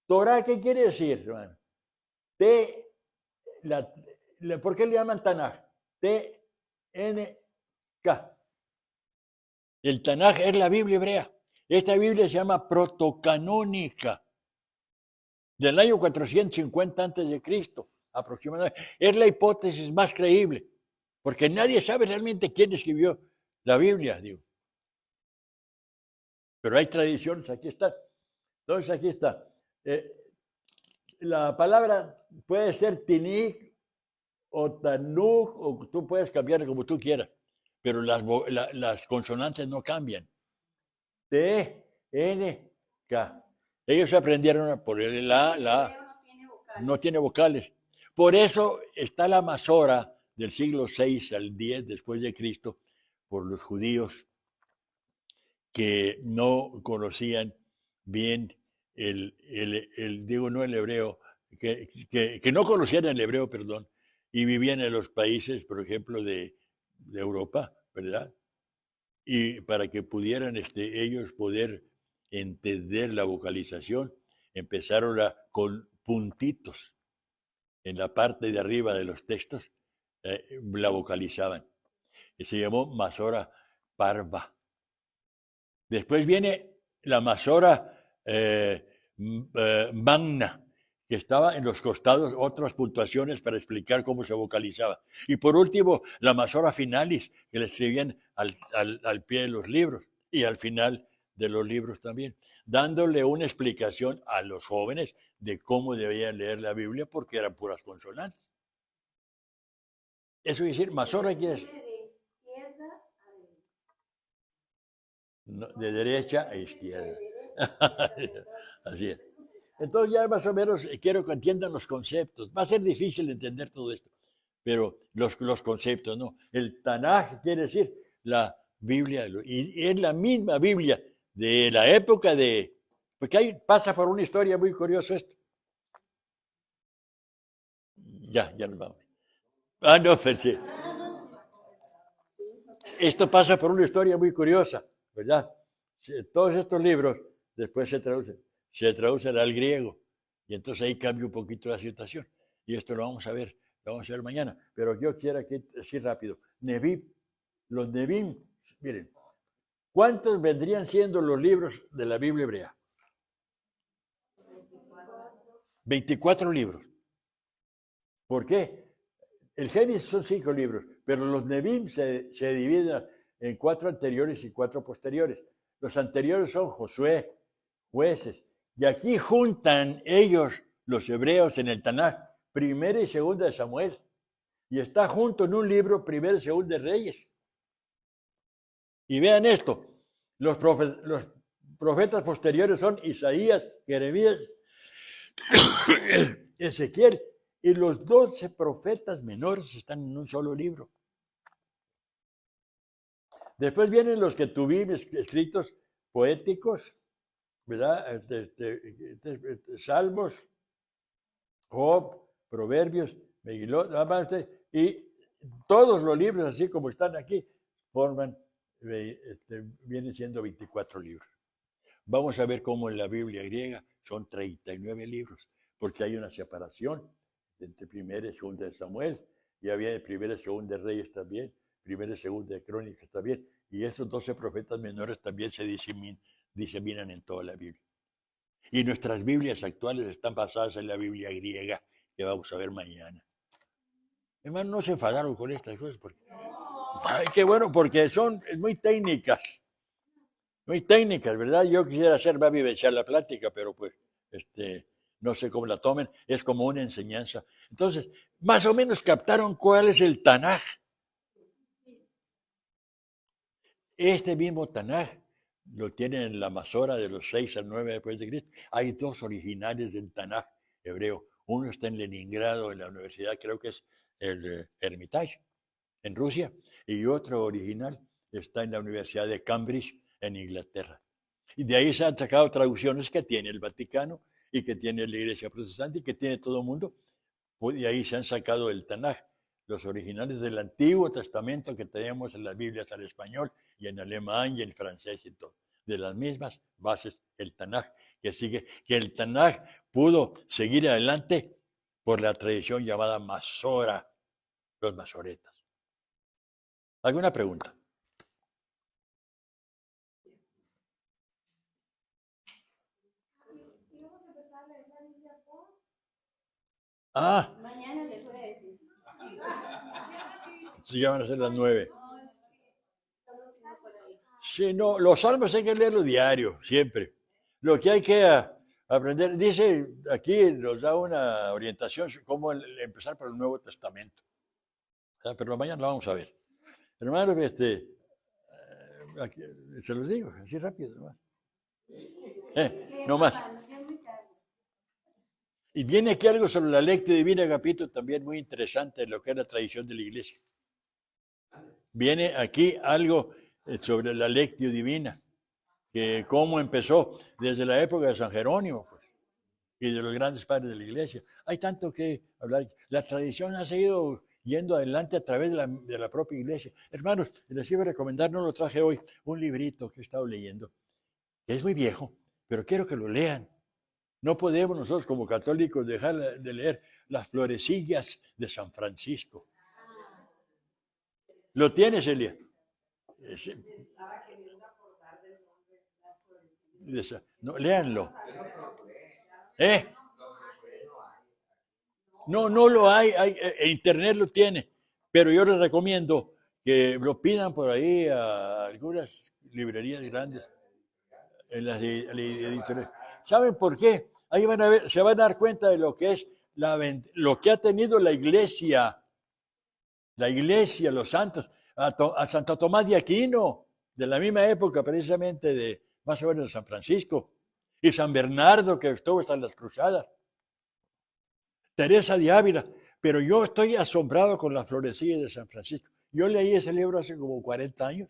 A: Torá, ¿qué quiere decir, hermano? ¿Por qué le llaman Tanaj? T-N-K. El Tanaj es la Biblia hebrea. Esta Biblia se llama protocanónica, del año 450 a.C., aproximadamente. Es la hipótesis más creíble, porque nadie sabe realmente quién escribió la Biblia, digo. Pero hay tradiciones, aquí está. Entonces, aquí está. La palabra puede ser tinik o tanuk, o tú puedes cambiar como tú quieras, pero las consonantes no cambian. T, N, K. Ellos aprendieron a poner la, no tiene vocales. Por eso está la Masora del siglo VI al X después de Cristo por los judíos que no conocían bien digo no el hebreo, que no conocían el hebreo, perdón, y vivían en los países, por ejemplo, de Europa, ¿verdad? Y para que pudieran ellos poder entender la vocalización, empezaron con puntitos en la parte de arriba de los textos, la vocalizaban. Y se llamó Masora Parva. Después viene la Masora Magna, que estaba en los costados otras puntuaciones para explicar cómo se vocalizaba. Y por último, la Masora Finalis, que le escribían al pie de los libros y al final de los libros también, dándole una explicación a los jóvenes de cómo debían leer la Biblia porque eran puras consonantes. Eso quiere decir, Masora quiere decir de derecha a izquierda. Así es. Entonces ya más o menos quiero que entiendan los conceptos. Va a ser difícil entender todo esto, pero los conceptos, ¿no? El Tanaj quiere decir la Biblia, y es la misma Biblia de la época de... Porque ahí pasa por una historia muy curiosa esto. Ya nos vamos. No, pensé. Esto pasa por una historia muy curiosa, ¿verdad? Todos estos libros después se traducen al griego y entonces ahí cambia un poquito la situación. Y esto lo vamos a ver mañana. Pero yo quiero aquí decir rápido, los Nevim, miren, ¿cuántos vendrían siendo los libros de la Biblia hebrea? 24 libros. ¿Por qué? El Génesis son 5 libros, pero los Nevim se dividen en 4 anteriores y 4 posteriores. Los anteriores son Josué, Jueces, y aquí juntan ellos, los hebreos, en el Tanaj, primera y segunda de Samuel, y está junto en un libro, primera y segunda de Reyes. Y vean esto, los profetas posteriores son Isaías, Jeremías, Ezequiel, y los 12 profetas menores están en un solo libro. Después vienen los que tuvimos escritos poéticos, ¿verdad? Salmos, Job, Proverbios, Megilot, y Todos los libros, así como están aquí, forman, vienen siendo 24 libros. Vamos a ver cómo en la Biblia griega son 39 libros, porque hay una separación entre primera y segunda de Samuel, y había de primera y segunda de Reyes también, primera y segunda de Crónicas también, y esos 12 profetas menores también se diseminan en toda la Biblia. Y nuestras Biblias actuales están basadas en la Biblia griega, que vamos a ver mañana. Hermano, no se enfadaron con estas cosas, porque, ay, qué bueno, porque son muy técnicas, ¿verdad? Yo quisiera hacer Babi echar la plática, pero pues, no sé cómo la tomen, es como una enseñanza. Entonces, más o menos captaron cuál es el Tanaj. Este mismo Tanaj lo tienen en la Masora de los 6 al 9 después de Cristo. Hay dos originales del Tanaj hebreo. Uno está en Leningrado, en la universidad, creo que es el Hermitage, en Rusia, y otro original está en la Universidad de Cambridge, en Inglaterra. Y de ahí se han sacado traducciones que tiene el Vaticano y que tiene la Iglesia Protestante y que tiene todo el mundo. Y ahí se han sacado el Tanaj, los originales del Antiguo Testamento que tenemos en las Biblias al español y en alemán y en francés y todo. De las mismas bases, el Tanaj, que sigue, que el Tanaj pudo seguir adelante por la tradición llamada Masora, los masoretas. ¿Alguna pregunta? Ah,
B: Mañana les voy a decir.
A: sí, ya van a ser las 9. Sí, no, los salmos hay que leerlos diario, siempre. Lo que hay que aprender, dice aquí, nos da una orientación sobre cómo empezar por el Nuevo Testamento. Pero mañana lo vamos a ver. Hermano, aquí, se los digo, así rápido, nomás. No más. Y viene aquí algo sobre la lectio divina, capítulo también muy interesante en lo que es la tradición de la iglesia. Viene aquí algo sobre la lectio divina, que cómo empezó desde la época de San Jerónimo, pues, y de los grandes padres de la iglesia. Hay tanto que hablar. La tradición ha seguido yendo adelante a través de la propia iglesia. Hermanos, les iba a recomendar, no lo traje hoy, un librito que he estado leyendo, que es muy viejo, pero quiero que lo lean. No podemos nosotros como católicos dejar de leer las florecillas de San Francisco. ¿Lo tienes, Elia? No, léanlo. ¿Eh? No, no lo hay, Internet lo tiene, pero yo les recomiendo que lo pidan por ahí a algunas librerías grandes, en las editoriales. ¿Saben por qué? Ahí van a ver, se van a dar cuenta de lo que es lo que ha tenido la iglesia, los santos, a Santo Tomás de Aquino, de la misma época precisamente de más o menos de San Francisco, y San Bernardo que estuvo hasta las cruzadas. Teresa de Ávila, pero yo estoy asombrado con la florecilla de San Francisco. Yo leí ese libro hace como 40 años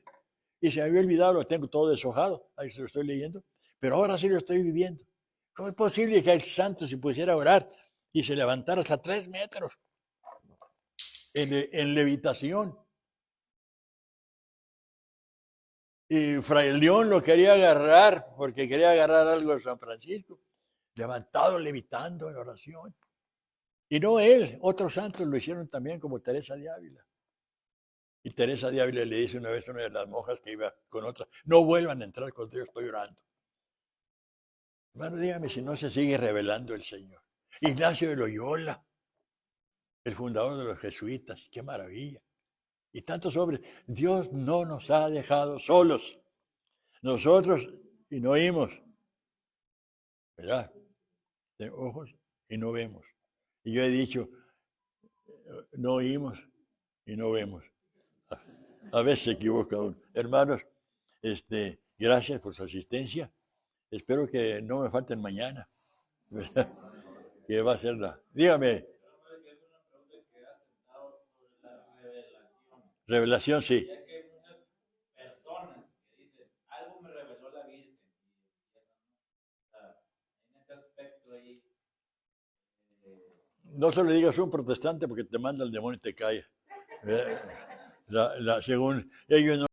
A: y se me había olvidado, lo tengo todo deshojado, ahí se lo estoy leyendo, pero ahora sí lo estoy viviendo. ¿Cómo es posible que el santo se pusiera a orar y se levantara hasta 3 metros en levitación? Y Fray León lo quería agarrar porque quería agarrar algo de San Francisco, levantado, levitando en oración. Y no él, otros santos lo hicieron también, como Teresa de Ávila. Y Teresa de Ávila le dice una vez a una de las monjas que iba con otra, no vuelvan a entrar cuando yo estoy orando. Hermano, dígame si no se sigue revelando el Señor. Ignacio de Loyola, el fundador de los jesuitas, qué maravilla. Y tantos hombres, Dios no nos ha dejado solos. Nosotros y no oímos, ¿verdad? De ojos y no vemos. Y yo he dicho, no oímos y no vemos. A veces se equivoca uno. Hermanos, gracias por su asistencia. Espero que no me falten mañana, ¿verdad? Que va a ser la. Dígame, revelación, sí. No se lo digas a un protestante porque te manda el demonio y te cae. Según ellos no